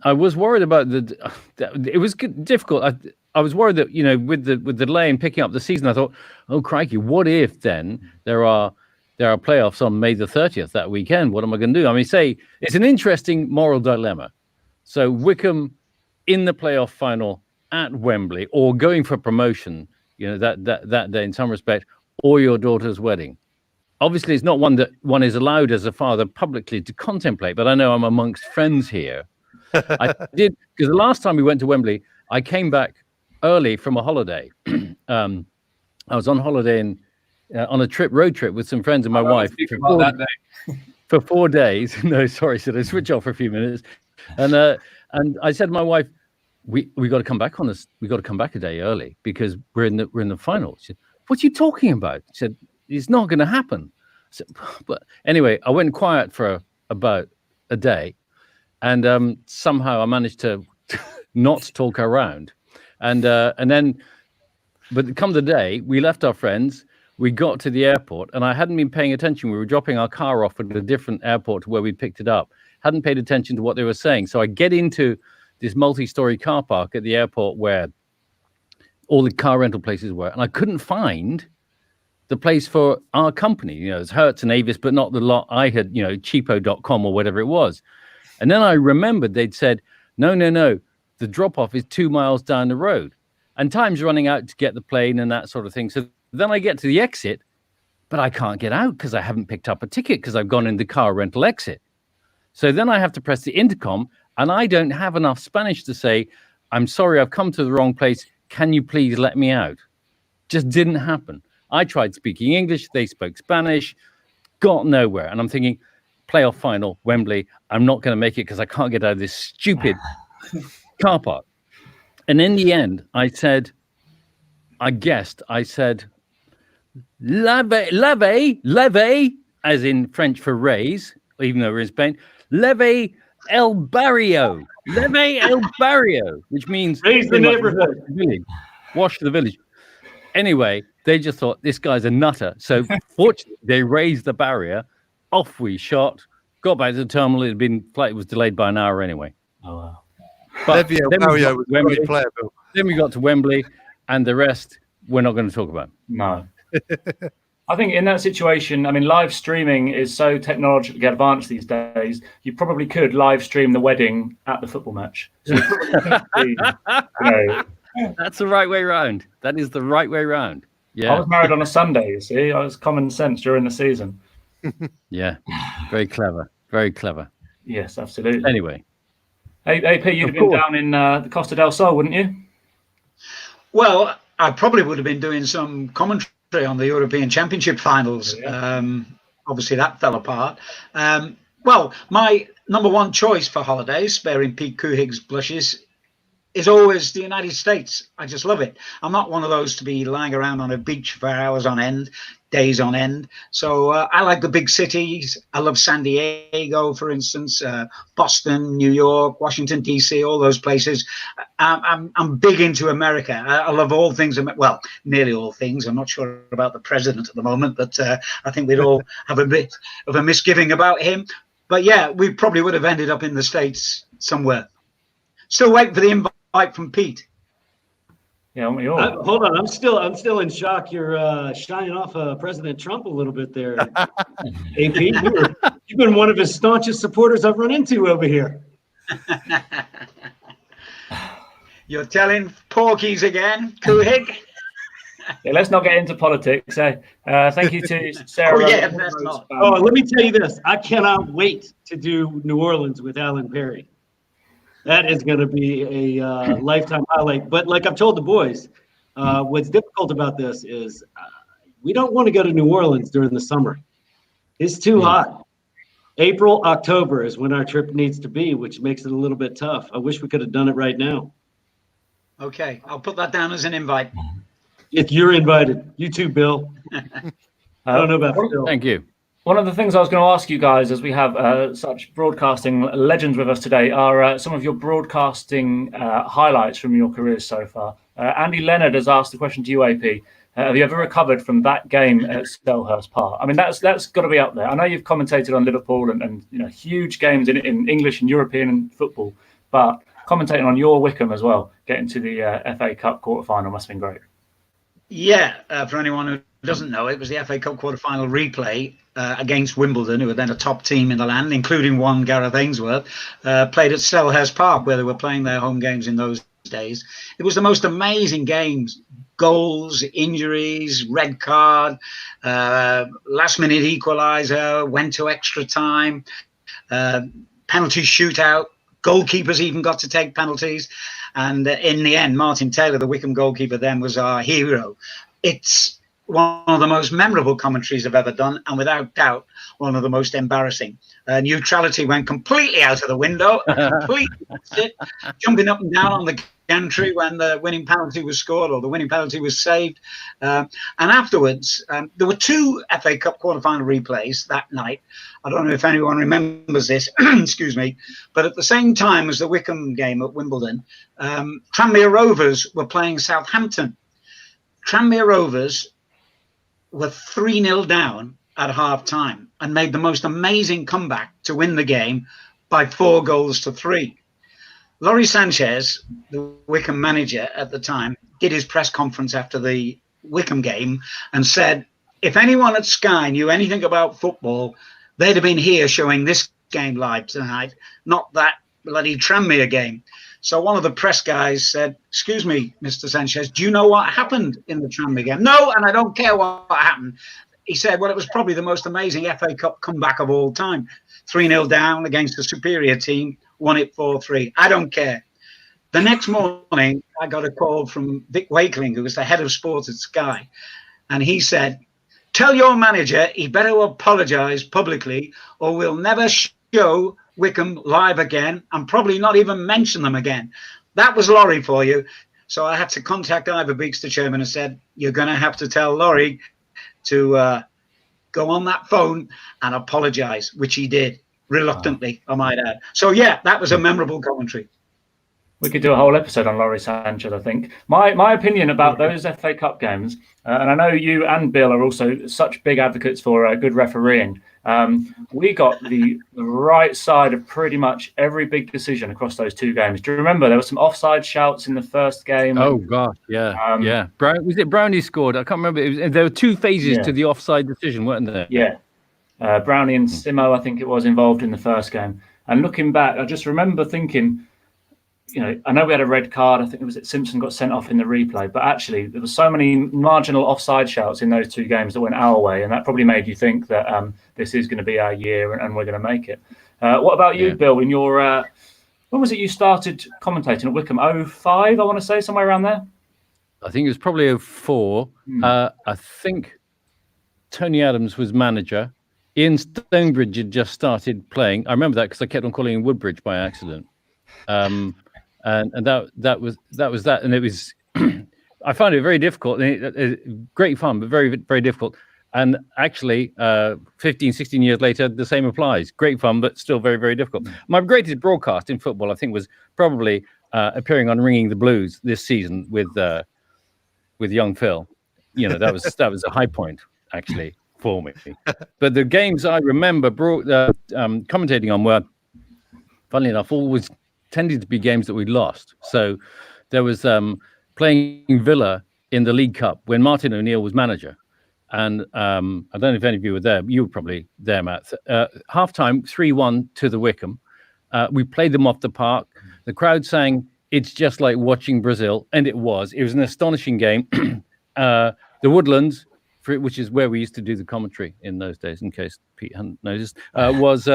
[SPEAKER 5] I was worried about it was difficult. I was worried that with the delay in picking up the season, I thought, oh crikey, what if then there are playoffs on May the 30th that weekend? What am I going to do? I mean, say it's an interesting moral dilemma. So Wycombe in the playoff final at Wembley, or going for promotion, that day in some respect, or your daughter's wedding. Obviously, it's not one that one is allowed as a father publicly to contemplate, but I know I'm amongst friends here. I did, because the last time we went to Wembley, I came back early from a holiday. I was on holiday on a road trip with some friends and my wife for 4 days. No, sorry, so I switch off for a few minutes. And I said to my wife, we got to come back on this. We got to come back a day early because we're in the final. She said, "What are you talking about?" She said, "It's not going to happen." I said, but anyway, I went quiet for about a day, and somehow I managed to not talk her around, and then, but come the day, we left our friends. We got to the airport, and I hadn't been paying attention. We were dropping our car off at a different airport to where we picked it up. Hadn't paid attention to what they were saying. So I get into this multi-story car park at the airport where all the car rental places were, and I couldn't find the place for our company. It's Hertz and Avis, but not the lot I had, cheapo.com or whatever it was. And then I remembered they'd said, no, the drop-off is 2 miles down the road. And time's running out to get the plane and that sort of thing. So then I get to the exit, but I can't get out because I haven't picked up a ticket because I've gone in the car rental exit. So then I have to press the intercom, and I don't have enough Spanish to say, "I'm sorry, I've come to the wrong place. Can you please let me out?" Just didn't happen. I tried speaking English. They spoke Spanish. Got nowhere. And I'm thinking, playoff final, Wembley. I'm not going to make it because I can't get out of this stupid car park. And in the end, I said, leve, as in French for raise, even though we're in Spain. Leve el barrio, which means
[SPEAKER 2] raise the neighborhood,
[SPEAKER 5] wash the village. Anyway, they just thought this guy's a nutter. So fortunately, they raised the barrier. Off we shot. Got back to the terminal. Flight was delayed by an hour anyway.
[SPEAKER 1] Oh wow!
[SPEAKER 5] But then we got to Wembley, and the rest we're not going to talk about.
[SPEAKER 1] No. I think in that situation, I mean, live streaming is so technologically advanced these days. You probably could live stream the wedding at the football match. So
[SPEAKER 5] That's the right way round. That is the right way round. Yeah.
[SPEAKER 1] I was married on a Sunday, you see. I was common sense during the season.
[SPEAKER 5] Yeah. Very clever. Very clever.
[SPEAKER 1] Yes, absolutely.
[SPEAKER 5] Anyway.
[SPEAKER 1] Hey, AP, you'd have been down in the Costa del Sol, wouldn't you?
[SPEAKER 4] Well, I probably would have been doing some commentary on the European Championship finals.
[SPEAKER 1] Yeah.
[SPEAKER 4] Obviously, that fell apart. Well, my number one choice for holidays, sparing Pete Couhig's blushes, is always the United States. I just love it. I'm not one of those to be lying around on a beach for hours on end, days on end. So I like the big cities. I love San Diego, for instance, Boston, New York, Washington, D.C., all those places. I'm big into America. I love all things. Well, nearly all things. I'm not sure about the president at the moment, but I think we'd all have a bit of a misgiving about him. But yeah, we probably would have ended up in the States somewhere. Still waiting for the invite from Pete.
[SPEAKER 1] Yeah,
[SPEAKER 2] hold on. I'm still in shock. You're shining off President Trump a little bit there, AP. You've been one of his staunchest supporters I've run into over here.
[SPEAKER 4] You're telling porkies again, Couhig.
[SPEAKER 1] Yeah, let's not get into politics. Thank you to Sarah.
[SPEAKER 2] Let me tell you this. I cannot wait to do New Orleans with Alan Parry. That is going to be a lifetime highlight. But like I've told the boys, what's difficult about this is we don't want to go to New Orleans during the summer. It's too hot. April, October is when our trip needs to be, which makes it a little bit tough. I wish we could have done it right now.
[SPEAKER 4] Okay, I'll put that down as an invite.
[SPEAKER 2] If you're invited, you too, Bill. I don't know about Phil.
[SPEAKER 5] Thank you.
[SPEAKER 1] One of the things I was going to ask you guys, as we have such broadcasting legends with us today, are some of your broadcasting highlights from your careers so far. Andy Leonard has asked the question to you, AP. Have you ever recovered from that game at Selhurst Park? I mean, that's got to be up there. I know you've commentated on Liverpool and huge games in English and European football, but commentating on your Wycombe as well, getting to the FA Cup quarter-final must have been great.
[SPEAKER 4] Yeah, for anyone who doesn't know, it was the FA Cup quarter-final replay against Wimbledon, who were then a top team in the land, including one Gareth Ainsworth, played at Selhurst Park, where they were playing their home games in those days. It was the most amazing games. Goals, injuries, red card, last-minute equaliser, went to extra time, penalty shootout. Goalkeepers even got to take penalties. And in the end, Martin Taylor, the Wycombe goalkeeper then, was our hero. It's one of the most memorable commentaries I've ever done, and without doubt, one of the most embarrassing. Neutrality went completely out of the window. Completely lost it, jumping up and down on the gantry when the winning penalty was scored or the winning penalty was saved. And afterwards, there were two FA Cup quarter-final replays that night. I don't know if anyone remembers this, excuse me, but at the same time as the Wycombe game at Wimbledon, Tranmere Rovers were playing Southampton. Tranmere Rovers were 3-0 down at half-time and made the most amazing comeback to win the game by 4-3. Laurie Sanchez, the Wycombe manager at the time, did his press conference after the Wycombe game and said, if anyone at Sky knew anything about football, they'd have been here showing this game live tonight, not that bloody Tranmere game. So one of the press guys said, excuse me, Mr. Sanchez, do you know what happened in the Tranmere game? No, and I don't care what happened. He said, well, it was probably the most amazing FA Cup comeback of all time. 3-0 down against a superior team, won it 4-3. I don't care. The next morning, I got a call from Vic Wakeling, who was the head of sports at Sky. And he said, tell your manager he better apologise publicly or we'll never show Wycombe live again and probably not even mention them again. That was Laurie for you. So I had to contact Ivor Beeks, the chairman, and said, you're going to have to tell Laurie to go on that phone and apologise, which he did reluctantly, I might add. So, yeah, that was a memorable commentary.
[SPEAKER 1] We could do a whole episode on Laurie Sanchez, I think. My opinion about those FA Cup games, and I know you and Bill are also such big advocates for good refereeing. We got the right side of pretty much every big decision across those two games. Do you remember there were some offside shouts in the first game?
[SPEAKER 5] Oh gosh, yeah, yeah. Was it Brownie scored? I can't remember. There were two phases to the offside decision, weren't there?
[SPEAKER 1] Yeah, Brownie and Simo, I think it was, involved in the first game. And looking back, I just remember thinking, I know we had a red card. I think it was Simpson got sent off in the replay, but actually there were so many marginal offside shouts in those two games that went our way, and that probably made you think that this is going to be our year and we're going to make it. What about you, Bill? In your when was it you started commentating at Wycombe? 05, I want to say, somewhere around there.
[SPEAKER 5] I think it was probably 04. I think Tony Adams was manager. Ian Stonebridge had just started playing. I remember that because I kept on calling him Woodbridge by accident. And that was that, and it was. I found it very difficult. Great fun, but very, very difficult. And actually, 15, 16 years later, the same applies. Great fun, but still very, very difficult. My greatest broadcast in football, I think, was probably appearing on Ringing the Blues this season with young Phil. That was a high point actually for me. But the games I remember commentating on were, funnily enough, always tended to be games that we'd lost. So there was playing Villa in the League Cup when Martin O'Neill was manager. And I don't know if any of you were there. You were probably there, Matt. Halftime, 3-1 to the Wycombe. We played them off the park. The crowd sang, "It's just like watching Brazil." And it was. It was an astonishing game. The Woodlands, which is where we used to do the commentary in those days, in case Pete hadn't noticed, was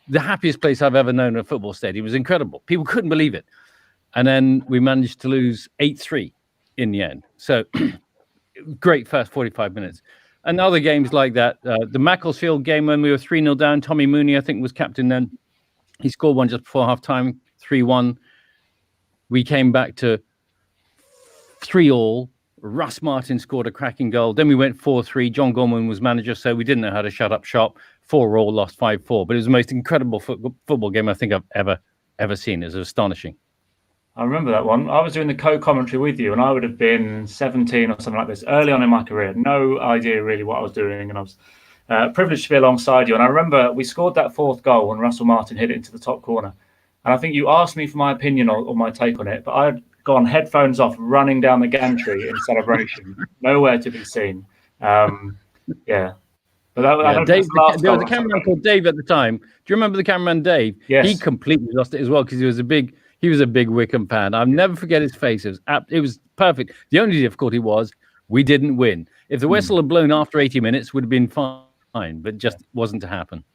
[SPEAKER 5] the happiest place I've ever known at a football stadium. It was incredible. People couldn't believe it. And then we managed to lose 8-3 in the end. So great first 45 minutes. And other games like that, the Macclesfield game when we were 3-0 down, Tommy Mooney, I think, was captain then. He scored one just before half-time, 3-1. We came back to 3-3 Russ Martin scored a cracking goal. Then we went 4-3. John Gorman was manager, so we didn't know how to shut up shop. 4-4, lost 5-4. But it was the most incredible football game I think I've ever seen. It was astonishing.
[SPEAKER 1] I remember that one. I was doing the co-commentary with you, and I would have been 17 or something like this, early on in my career. No idea really what I was doing, and I was privileged to be alongside you. And I remember we scored that fourth goal when Russell Martin hit it into the top corner. And I think you asked me for my opinion or my take on it, but I had gone headphones off, running down the gantry in celebration, nowhere to be seen. Yeah. But
[SPEAKER 5] Dave, there was a cameraman called Dave at the time. Do you remember the cameraman Dave?
[SPEAKER 1] Yes.
[SPEAKER 5] He completely lost it as well because he was a big Wickham fan. I'll never forget his face. It was perfect. The only difficulty was we didn't win. If the whistle had blown after 80 minutes, would have been fine, but just wasn't to happen.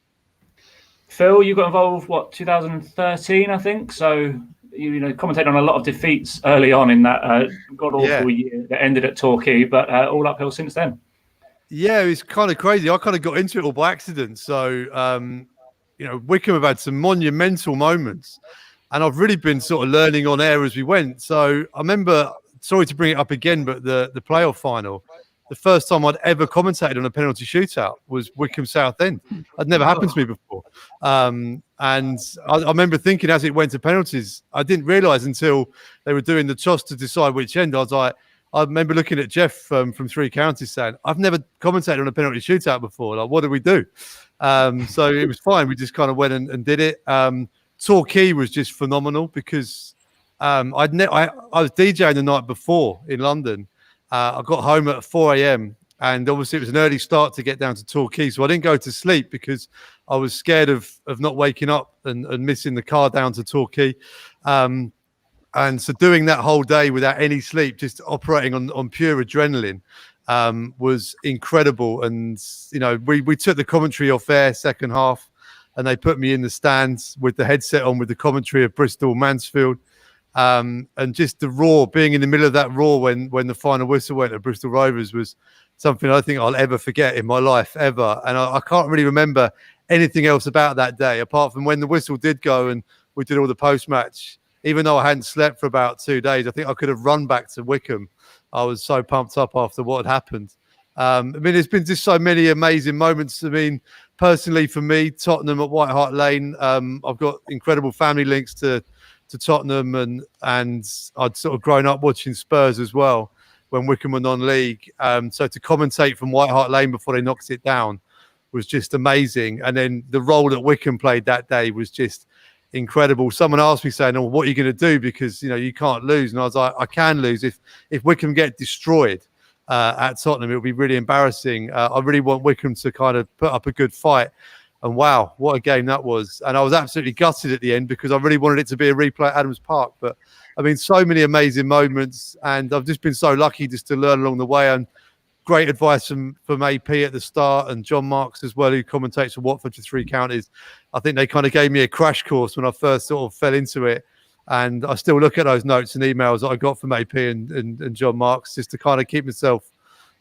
[SPEAKER 1] Phil, you got involved, 2013, I think? So, you commentated on a lot of defeats early on in that god-awful year that ended at Torquay, but all uphill since then.
[SPEAKER 3] Yeah, it's kind of crazy. I kind of got into it all by accident. So, Wickham have had some monumental moments, and I've really been sort of learning on air as we went. So I remember, sorry to bring it up again, but the playoff final, the first time I'd ever commentated on a penalty shootout was Wickham Southend. It never happened to me before. And I remember thinking as it went to penalties, I didn't realise until they were doing the toss to decide which end. I remember looking at Jeff from Three Counties saying, I've never commentated on a penalty shootout before. Like, what do we do? So it was fine. We just kind of went and did it. Torquay was just phenomenal because I was DJing the night before in London. I got home at 4 a.m. and obviously it was an early start to get down to Torquay. So I didn't go to sleep because I was scared of not waking up and missing the car down to Torquay. And so doing that whole day without any sleep, just operating on pure adrenaline, was incredible. And, we took the commentary off air second half and they put me in the stands with the headset on with the commentary of Bristol Mansfield. And just the roar, being in the middle of that roar when the final whistle went at Bristol Rovers was something I think I'll ever forget in my life, ever. And I can't really remember anything else about that day, apart from when the whistle did go and we did all the post-match. Even though I hadn't slept for about 2 days, I think I could have run back to Wickham. I was so pumped up after what had happened. There's been just so many amazing moments. Personally for me, Tottenham at White Hart Lane, I've got incredible family links to Tottenham and I'd sort of grown up watching Spurs as well when Wickham were non-league. So to commentate from White Hart Lane before they knocked it down was just amazing. And then the role that Wickham played that day was just incredible. Someone asked me saying, "Oh, what are you going to do? Because you can't lose." And I was like, "I can lose if Wickham get destroyed at Tottenham. It'll be really embarrassing. I really want Wickham to kind of put up a good fight." And wow, what a game that was! And I was absolutely gutted at the end because I really wanted it to be a replay at Adams Park. But so many amazing moments, and I've just been so lucky just to learn along the way. And great advice from AP at the start and John Marks as well, who commentates for Watford to Three Counties. I think they kind of gave me a crash course when I first sort of fell into it. And I still look at those notes and emails that I got from AP and John Marks just to kind of keep myself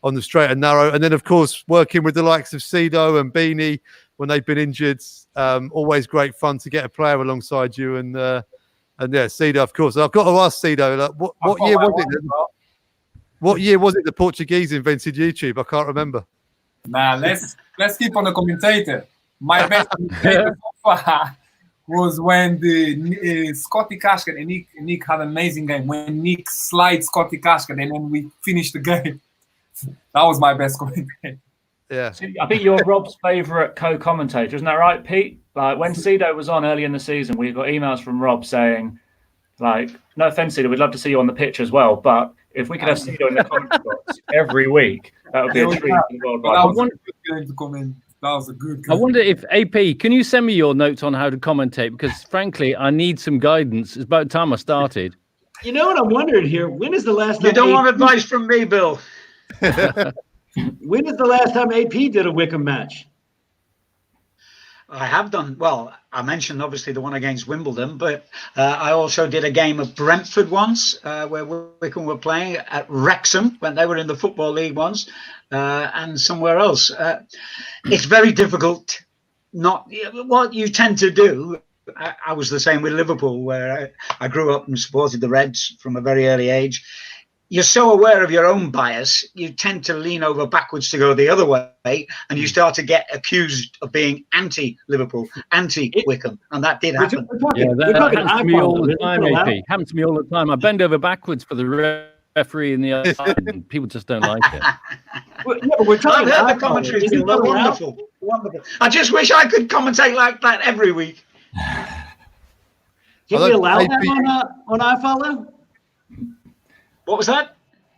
[SPEAKER 3] on the straight and narrow. And then, of course, working with the likes of Sido and Beanie when they've been injured. Always great fun to get a player alongside you. And yeah, Sido, of course. I've got to ask Sido, like, what year was it? What year was it the Portuguese invented YouTube? I can't remember.
[SPEAKER 6] Nah, let's keep on the commentator. My best commentator so far was when the Scotty Casket and Nick had an amazing game. When Nick slides Scotty Casket and then we finished the game. That was my best commentator.
[SPEAKER 3] Yeah.
[SPEAKER 1] So I think you're Rob's favourite co-commentator, isn't that right, Pete? Like when Sido was on early in the season, we got emails from Rob saying, like, no offence, Sido, we'd love to see you on the pitch as well, but if we could have Sido in the commentary box every week, that would be a treat for the worldwide.
[SPEAKER 6] That was a good game.
[SPEAKER 5] I wonder if AP, can you send me your notes on how to commentate? Because frankly, I need some guidance. It's about time I started.
[SPEAKER 2] You know what I'm wondering here? When is the last time
[SPEAKER 4] You don't want advice from me, Bill.
[SPEAKER 2] When is the last time AP did a Wickham match?
[SPEAKER 4] I have done. Well, I mentioned obviously the one against Wimbledon, but I also did a game of Brentford once where Wickham were playing at Wrexham when they were in the Football League once, and somewhere else. It's very difficult. Not what you tend to do. I was the same with Liverpool, where I grew up and supported the Reds from a very early age. you're so aware of your own bias, you tend to lean over backwards to go the other way, and you start to get accused of being anti-Liverpool, anti-Wickham, and that did happen.
[SPEAKER 5] That happens to me all the time, AP. Happens to me all the time. I bend over backwards for the referee in the other side, and people just don't like it.
[SPEAKER 2] But we're talking.
[SPEAKER 4] I've heard the commentaries, Phil. They're wonderful. Wonderful. I just wish I could commentate like that every week.
[SPEAKER 2] Can we allow that on iFollow?
[SPEAKER 4] What was that?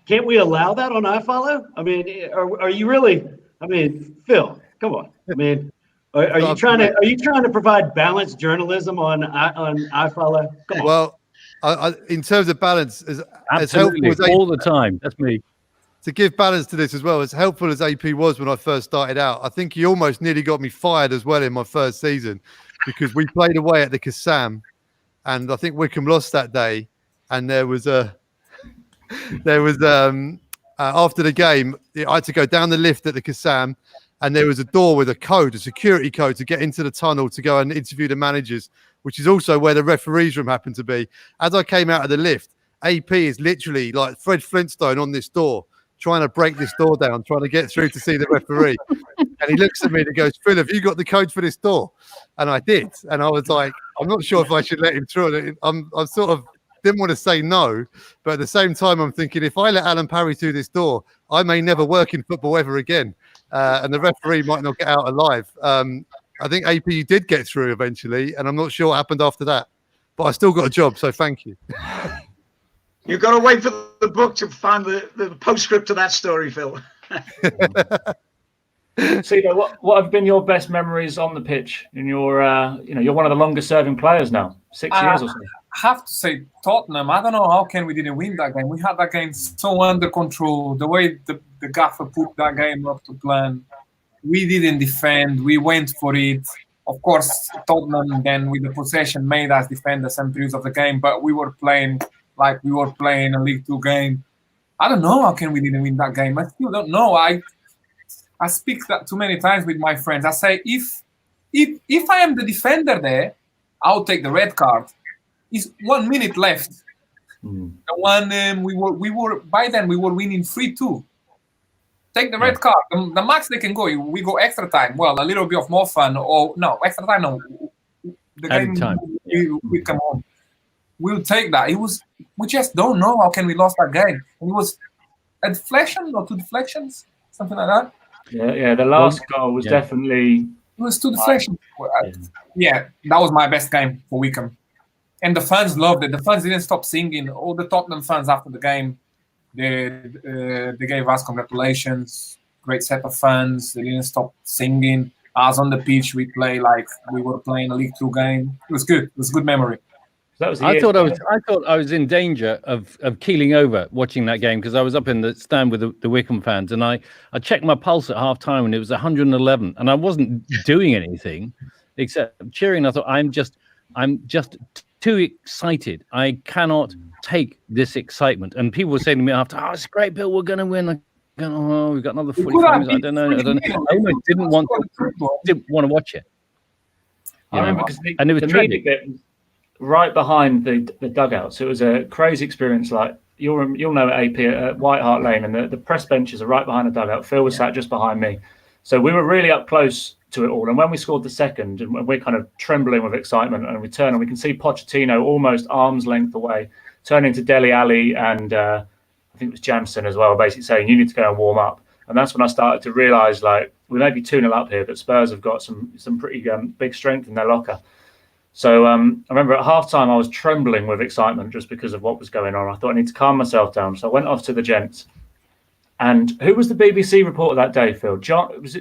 [SPEAKER 2] Can't we allow that on iFollow? I mean, are you really? I mean, Phil, come on. I mean, are you trying to provide balanced journalism on iFollow? Come on.
[SPEAKER 3] Well, I, in terms of balance, as helpful as
[SPEAKER 5] all the time. That's me.
[SPEAKER 3] To give balance to this as well, as helpful as AP was when I first started out, I think he almost nearly got me fired as well in my first season, because we played away at the Kassam, and I think Wickham lost that day, and there was after the game, I had to go down the lift at the Kassam, and there was a door with a code, a security code, to get into the tunnel to go and interview the managers, which is also where the referees room happened to be. As I came out of the lift, AP is literally like Fred Flintstone on this door, trying to break this door down, trying to get through to see the referee. And he looks at me and he goes, "Phil, have you got the code for this door?" And I did. And I was like, I'm not sure if I should let him through. I'm sort of didn't want to say no, but at the same time, I'm thinking, if I let Alan Parry through this door, I may never work in football ever again. And the referee might not get out alive. I think AP did get through eventually, and I'm not sure what happened after that. But I still got a job, so thank you.
[SPEAKER 4] You've got to wait for the book to find the postscript to that story, Phil.
[SPEAKER 1] Sido, what have been your best memories on the pitch? And you're one of the longest serving players now, 6 years or so.
[SPEAKER 6] I have to say Tottenham. I don't know how can we didn't win that game. We had that game so under control. The way the gaffer put that game up to plan, we didn't defend. We went for it. Of course, Tottenham then with the possession made us defend the some periods of the game, but we were playing like we were playing a League Two game. I don't know how can we didn't win that game. I still don't know. I speak that too many times with my friends. I say if I am the defender there, I'll take the red card. It's 1 minute left. The one we were by then we were winning 3-2. Take the red card. The max they can go. We go extra time. Well, a little bit of more fun. Or no, extra time. No, the game
[SPEAKER 5] time.
[SPEAKER 6] We come on. We'll take that. We just don't know how can we lost that game. And it was a deflection or two deflections, something like that.
[SPEAKER 1] Yeah. The last goal was definitely.
[SPEAKER 6] It was two deflections. Yeah, that was my best game for Wickham. And the fans loved it. The fans didn't stop singing. All the Tottenham fans after the game, they gave us congratulations. Great set of fans. They didn't stop singing. Us on the pitch, we play like we were playing a League Two game. It was good. It was a good memory.
[SPEAKER 5] I thought I was in danger of keeling over watching that game because I was up in the stand with the Wickham fans, and I checked my pulse at half time and it was 111, and I wasn't doing anything except cheering. I thought I'm just too excited. I cannot take this excitement. And people were saying to me after, "Oh, it's great, Bill. We're going to win." Oh, we've got another 45 minutes. I don't know. I almost didn't want to watch it.
[SPEAKER 1] I remember because the media bit was right behind the dugouts. It was a crazy experience. Like you'll know at AP at White Hart Lane, and the press benches are right behind the dugout. Phil was sat just behind me, so we were really up close to it all. And when we scored the second, and we're kind of trembling with excitement, and we turn and we can see Pochettino almost arm's length away, turning to Dele Alli and I think it was Jansen as well, basically saying, "You need to go and warm up." And that's when I started to realise, like, we may be 2-0 up here, but Spurs have got some pretty big strength in their locker. So I remember at half-time I was trembling with excitement just because of what was going on. I thought I need to calm myself down. So I went off to the gents. And who was the BBC reporter that day, Phil? John Rhodes?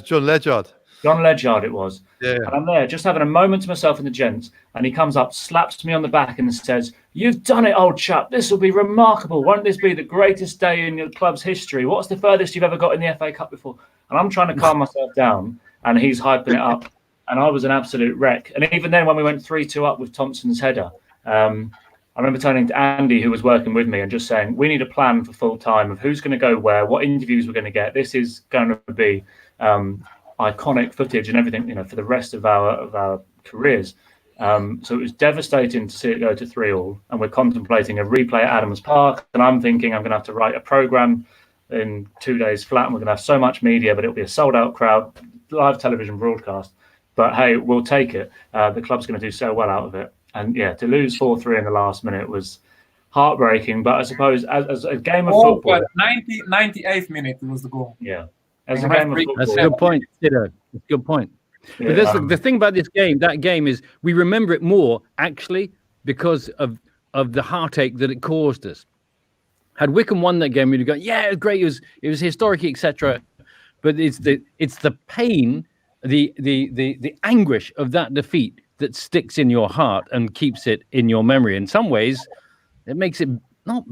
[SPEAKER 3] John Ledyard.
[SPEAKER 1] John Ledyard it was.
[SPEAKER 3] Yeah.
[SPEAKER 1] And I'm there just having a moment to myself in the gents, and he comes up, slaps me on the back and says, "You've done it, old chap. This will be remarkable. Won't this be the greatest day in your club's history? What's the furthest you've ever got in the FA Cup before?" And I'm trying to calm myself down, and he's hyping it up. And I was an absolute wreck. And even then, when we went 3-2 up with Thompson's header, I remember turning to Andy, who was working with me, and just saying, "We need a plan for full time of who's going to go where, what interviews we're going to get. This is going to be iconic footage and everything, for the rest of our careers." So it was devastating to see it go to 3-3, and we're contemplating a replay at Adams Park. And I'm thinking I'm going to have to write a program in 2 days flat, and we're going to have so much media, but it'll be a sold-out crowd, live television broadcast. But hey, we'll take it. The club's going to do so well out of it. And yeah, to lose 4-3 in the last minute was heartbreaking. But I suppose as a game of football,
[SPEAKER 6] but 98th minute was the goal.
[SPEAKER 1] yeah, as a game of football,
[SPEAKER 5] That's a good point, Sido. That's a good point.
[SPEAKER 1] yeah,
[SPEAKER 5] But the thing about this game, that game is we remember it more actually because of the heartache that it caused us. Had Wycombe won that game, we'd have gone, yeah, it was great, it was historic, etc. But it's the pain, the anguish of that defeat that sticks in your heart and keeps it in your memory. In some ways, it makes it not.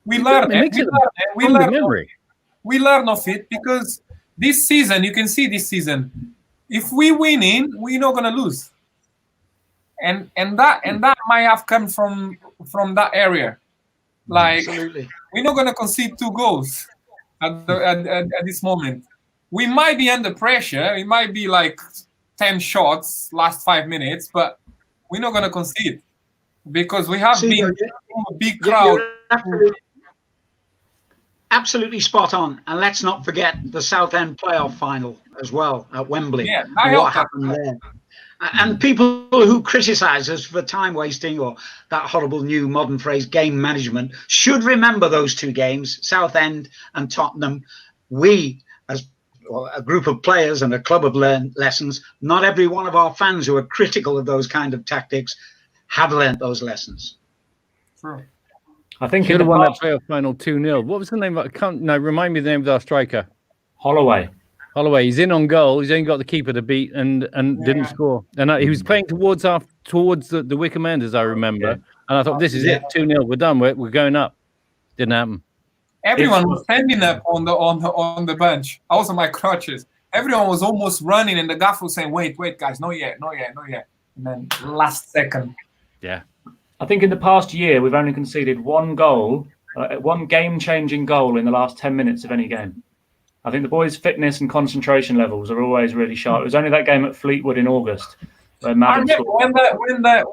[SPEAKER 6] We learn
[SPEAKER 5] It
[SPEAKER 6] it.
[SPEAKER 5] makes it
[SPEAKER 6] We
[SPEAKER 5] a
[SPEAKER 6] learn
[SPEAKER 5] memory.
[SPEAKER 6] We learn of it because this season, you can see this season, if we win in, we're not gonna lose. And that might have come from that area. Like
[SPEAKER 4] Absolutely.
[SPEAKER 6] we're not gonna concede 2 goals at this moment. We might be under pressure. It might be like 10 shots last 5 minutes, but we're not gonna concede because we have been a big crowd.
[SPEAKER 4] Absolutely spot on. And let's not forget the Southend playoff final as well at Wembley.
[SPEAKER 6] Yeah,
[SPEAKER 4] what happened there. And people who criticise us for time wasting or that horrible new modern phrase, game management, should remember those 2 games, Southend and Tottenham. We, as a group of players and a club of lessons, not every one of our fans who are critical of those kind of tactics have learnt those lessons.
[SPEAKER 6] True.
[SPEAKER 1] I think
[SPEAKER 5] Should have won that playoff final 2-0. What was the name? Remind me the name of our striker.
[SPEAKER 1] Holloway.
[SPEAKER 5] He's in on goal. He's only got the keeper to beat and didn't score. And he was playing towards the Wycombe end, as I remember.
[SPEAKER 1] Yeah.
[SPEAKER 5] And I thought, this is it, 2-0. We're done. We're going up. Didn't happen.
[SPEAKER 6] Everyone was standing up on the bench. I was on my crutches. Everyone was almost running, and the gaffer was saying, "Wait, guys, not yet." And then last second.
[SPEAKER 5] Yeah.
[SPEAKER 1] I think in the past year we've only conceded 1 goal, 1 game-changing goal in the last 10 minutes of any game. I think the boys' fitness and concentration levels are always really sharp. It was only that game at Fleetwood in August where
[SPEAKER 6] I
[SPEAKER 1] Madden
[SPEAKER 6] remember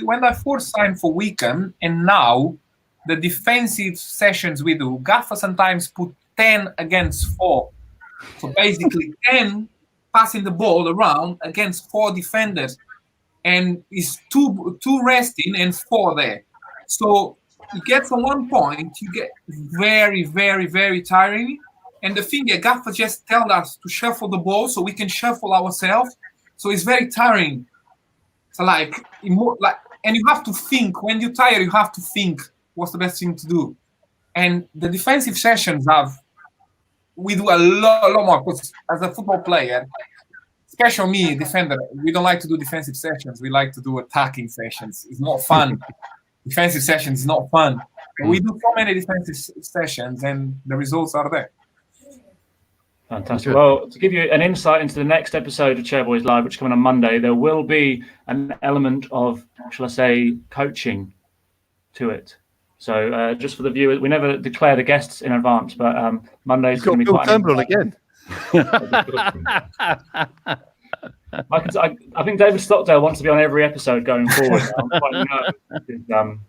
[SPEAKER 6] when I first signed for Wycombe, and now the defensive sessions we do, Gaffer sometimes put 10 against 4. So basically 10 passing the ball around against 4 defenders. And it's two resting and 4 there. So you get to one point, you get very, very, very tiring. And the thing that Gaffer just tells us to shuffle the ball so we can shuffle ourselves. So it's very tiring. So and you have to think. When you're tired, you have to think what's the best thing to do. And the defensive sessions we do a lot more. Because as a football player, especially me, defender, we don't like to do defensive sessions. We like to do attacking sessions. It's not fun. Defensive sessions is not fun. But we do so many defensive sessions, and the results are there.
[SPEAKER 1] Fantastic. Well, to give you an insight into the next episode of Chairboys Live, which is coming on Monday, there will be an element of, shall I say, coaching to it. So just for the viewers, we never declare the guests in advance, but Monday's going to be quite
[SPEAKER 3] Turnbull again.
[SPEAKER 1] I think David Stockdale wants to be on every episode going forward. I'm quite nervous.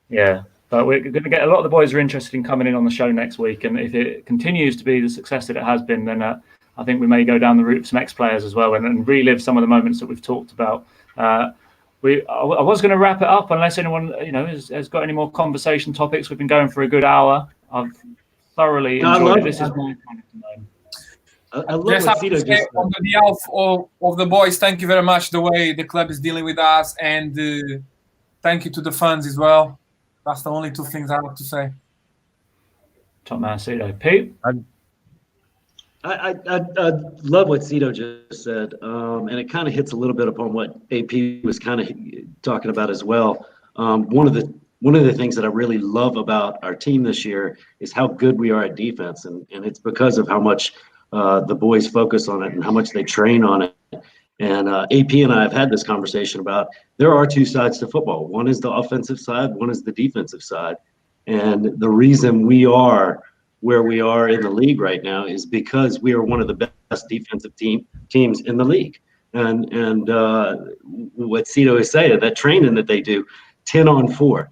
[SPEAKER 1] Yeah, but we're going to get a lot of the boys are interested in coming in on the show next week, and if it continues to be the success that it has been, then I think we may go down the route of some ex-players as well and relive some of the moments that we've talked about. I was going to wrap it up unless anyone has got any more conversation topics. We've been going for a good hour. I've thoroughly enjoyed it. This is my kind of domain.
[SPEAKER 2] I love what Sido just said.
[SPEAKER 6] On behalf of the boys, thank you very much the way the club is dealing with us, and thank you to the fans as well. That's the only 2 things I have to say.
[SPEAKER 1] Top man, Sido. Pete?
[SPEAKER 2] I love what Sido just said, and it kind of hits a little bit upon what AP was kind of talking about as well. One of the things that I really love about our team this year is how good we are at defense, and it's because of how much the boys focus on it and how much they train on it. And AP and I have had this conversation about there are 2 sides to football. One is the offensive side, one is the defensive side. And the reason we are where we are in the league right now is because we are one of the best defensive teams in the league. and what Sido is saying, that training that they do, 10-on-4,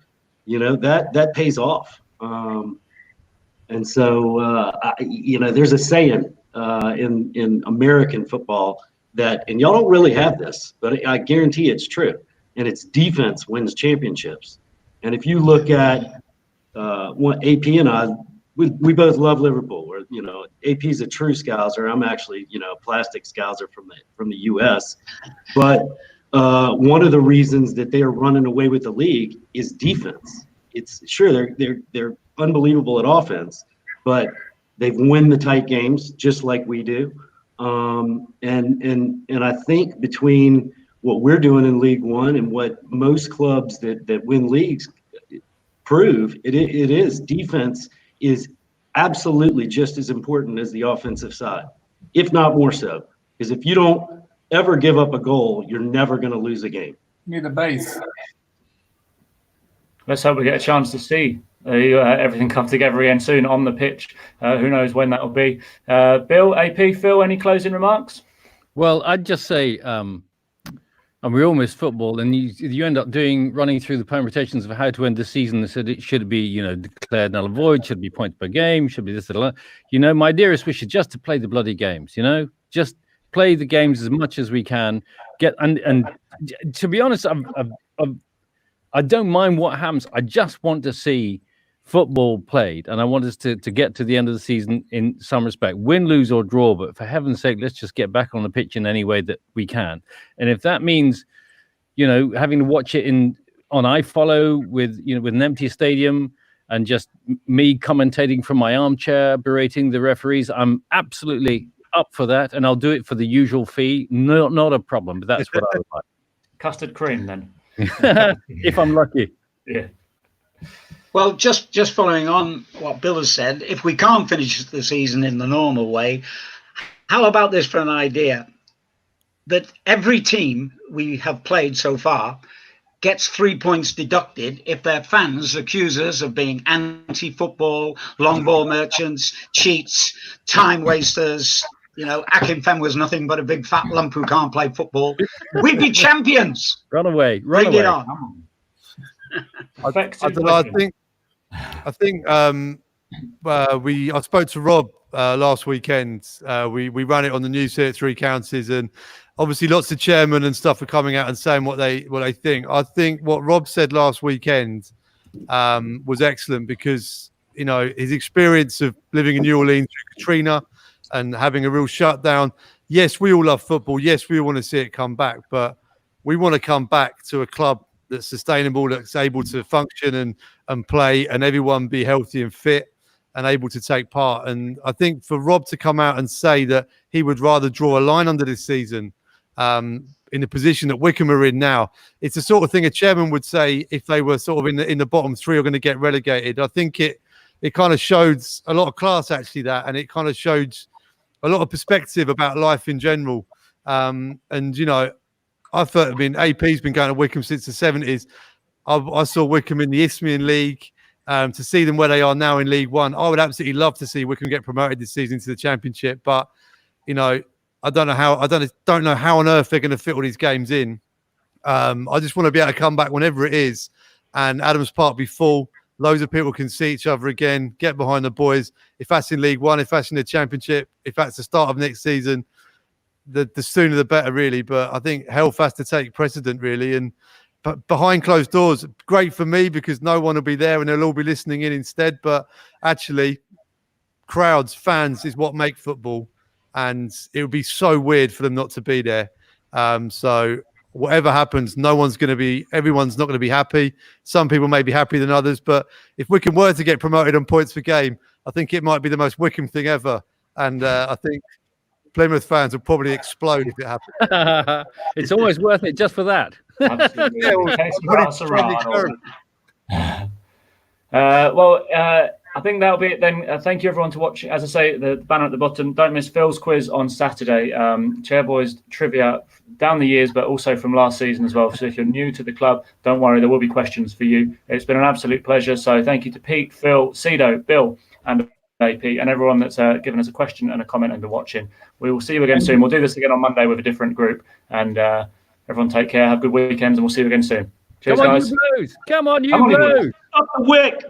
[SPEAKER 2] that pays off. And so, there's a saying in American football and y'all don't really have this, but I guarantee it's true. And it's defense wins championships. And if you look at what AP and I, we both love Liverpool. AP's a true Scouser. I'm actually, a plastic Scouser from the U.S. But one of the reasons that they are running away with the league is defense. It's sure they're unbelievable at offense, but they've won the tight games just like we do. And I think between what we're doing in League One and what most clubs that win leagues prove, it is defense is absolutely just as important as the offensive side, if not more so. Because if you don't ever give up a goal, you're never going to lose a game.
[SPEAKER 6] Need a base.
[SPEAKER 1] Let's hope we get a chance to see everything come together again soon on the pitch. Who knows when that will be. Bill, AP, Phil, any closing remarks?
[SPEAKER 5] Well, I'd just say, and we all miss football, and you end up running through the permutations of how to end the season. So should it be, declared null and void? Should it be points per game? Should it be this, that, that? My dearest wish is just to play the bloody games. Just play the games as much as we can. And to be honest, I don't mind what happens. I just want to see football played, and I want us to get to the end of the season in some respect, win, lose, or draw. But for heaven's sake, let's just get back on the pitch in any way that we can. And if that means, having to watch it on iFollow with an empty stadium and just me commentating from my armchair, berating the referees, I'm absolutely up for that, and I'll do it for the usual fee. Not a problem. But that's what I would like.
[SPEAKER 1] Custard cream, then.
[SPEAKER 5] If I'm lucky.
[SPEAKER 1] Yeah.
[SPEAKER 4] Well, just following on what Bill has said, if we can't finish the season in the normal way, how about this for an idea? That every team we have played so far gets 3 points deducted if their fans accuse us of being anti-football, long ball merchants, cheats, time wasters. Akinfenwa was nothing but a big fat lump who can't play football. We'd be champions.
[SPEAKER 5] Run away.
[SPEAKER 4] Bring it on.
[SPEAKER 3] I think I spoke to Rob last weekend. We ran it on the news here at Three Counties, and obviously lots of chairmen and stuff are coming out and saying what they think. I think what Rob said last weekend was excellent because his experience of living in New Orleans through Katrina and having a real shutdown. Yes, we all love football. Yes, we all want to see it come back, but we want to come back to a club that's sustainable, that's able to function and play, and everyone be healthy and fit and able to take part. And I think for Rob to come out and say that he would rather draw a line under this season in the position that Wycombe are in now, it's the sort of thing a chairman would say if they were sort of in the bottom three or going to get relegated. I think it kind of showed a lot of class, actually, that, and it kind of showed a lot of perspective about life in general. And I thought, AP's been going to Wycombe since the 70s. I saw Wycombe in the Isthmian League. To see them where they are now in League One, I would absolutely love to see Wycombe get promoted this season to the Championship. But I don't know how on earth they're going to fit all these games in. I just want to be able to come back whenever it is, and Adams Park be full. Loads of people can see each other again. Get behind the boys. If that's in League One, if that's in the Championship, if that's the start of next season, the sooner the better, really. But I think health has to take precedent, really. But behind closed doors, great for me because no one will be there and they'll all be listening in instead. But actually, crowds, fans is what make football. And it would be so weird for them not to be there. So whatever happens, everyone's not going to be happy. Some people may be happier than others. But if Wycombe were to get promoted on points per game, I think it might be the most Wycombe thing ever. And I think Plymouth fans will probably explode if it happens.
[SPEAKER 5] It's always worth it just for that.
[SPEAKER 1] Absolutely. I think that'll be it then. Thank you everyone to watch. As I say, the banner at the bottom. Don't miss Phil's quiz on Saturday. Chairboys trivia down the years, but also from last season as well. So if you're new to the club, don't worry, there will be questions for you. It's been an absolute pleasure. So thank you to Pete, Phil, Sido, Bill, and Pete, and everyone that's given us a question and a comment and been watching. We will see you again soon. We'll do this again on Monday with a different group. And everyone take care. Have good weekends, and we'll see you again soon. Cheers,
[SPEAKER 5] Come on,
[SPEAKER 1] guys.
[SPEAKER 5] you Blues. Come on, you
[SPEAKER 1] Come on, you
[SPEAKER 5] Blues.
[SPEAKER 2] Up the wick.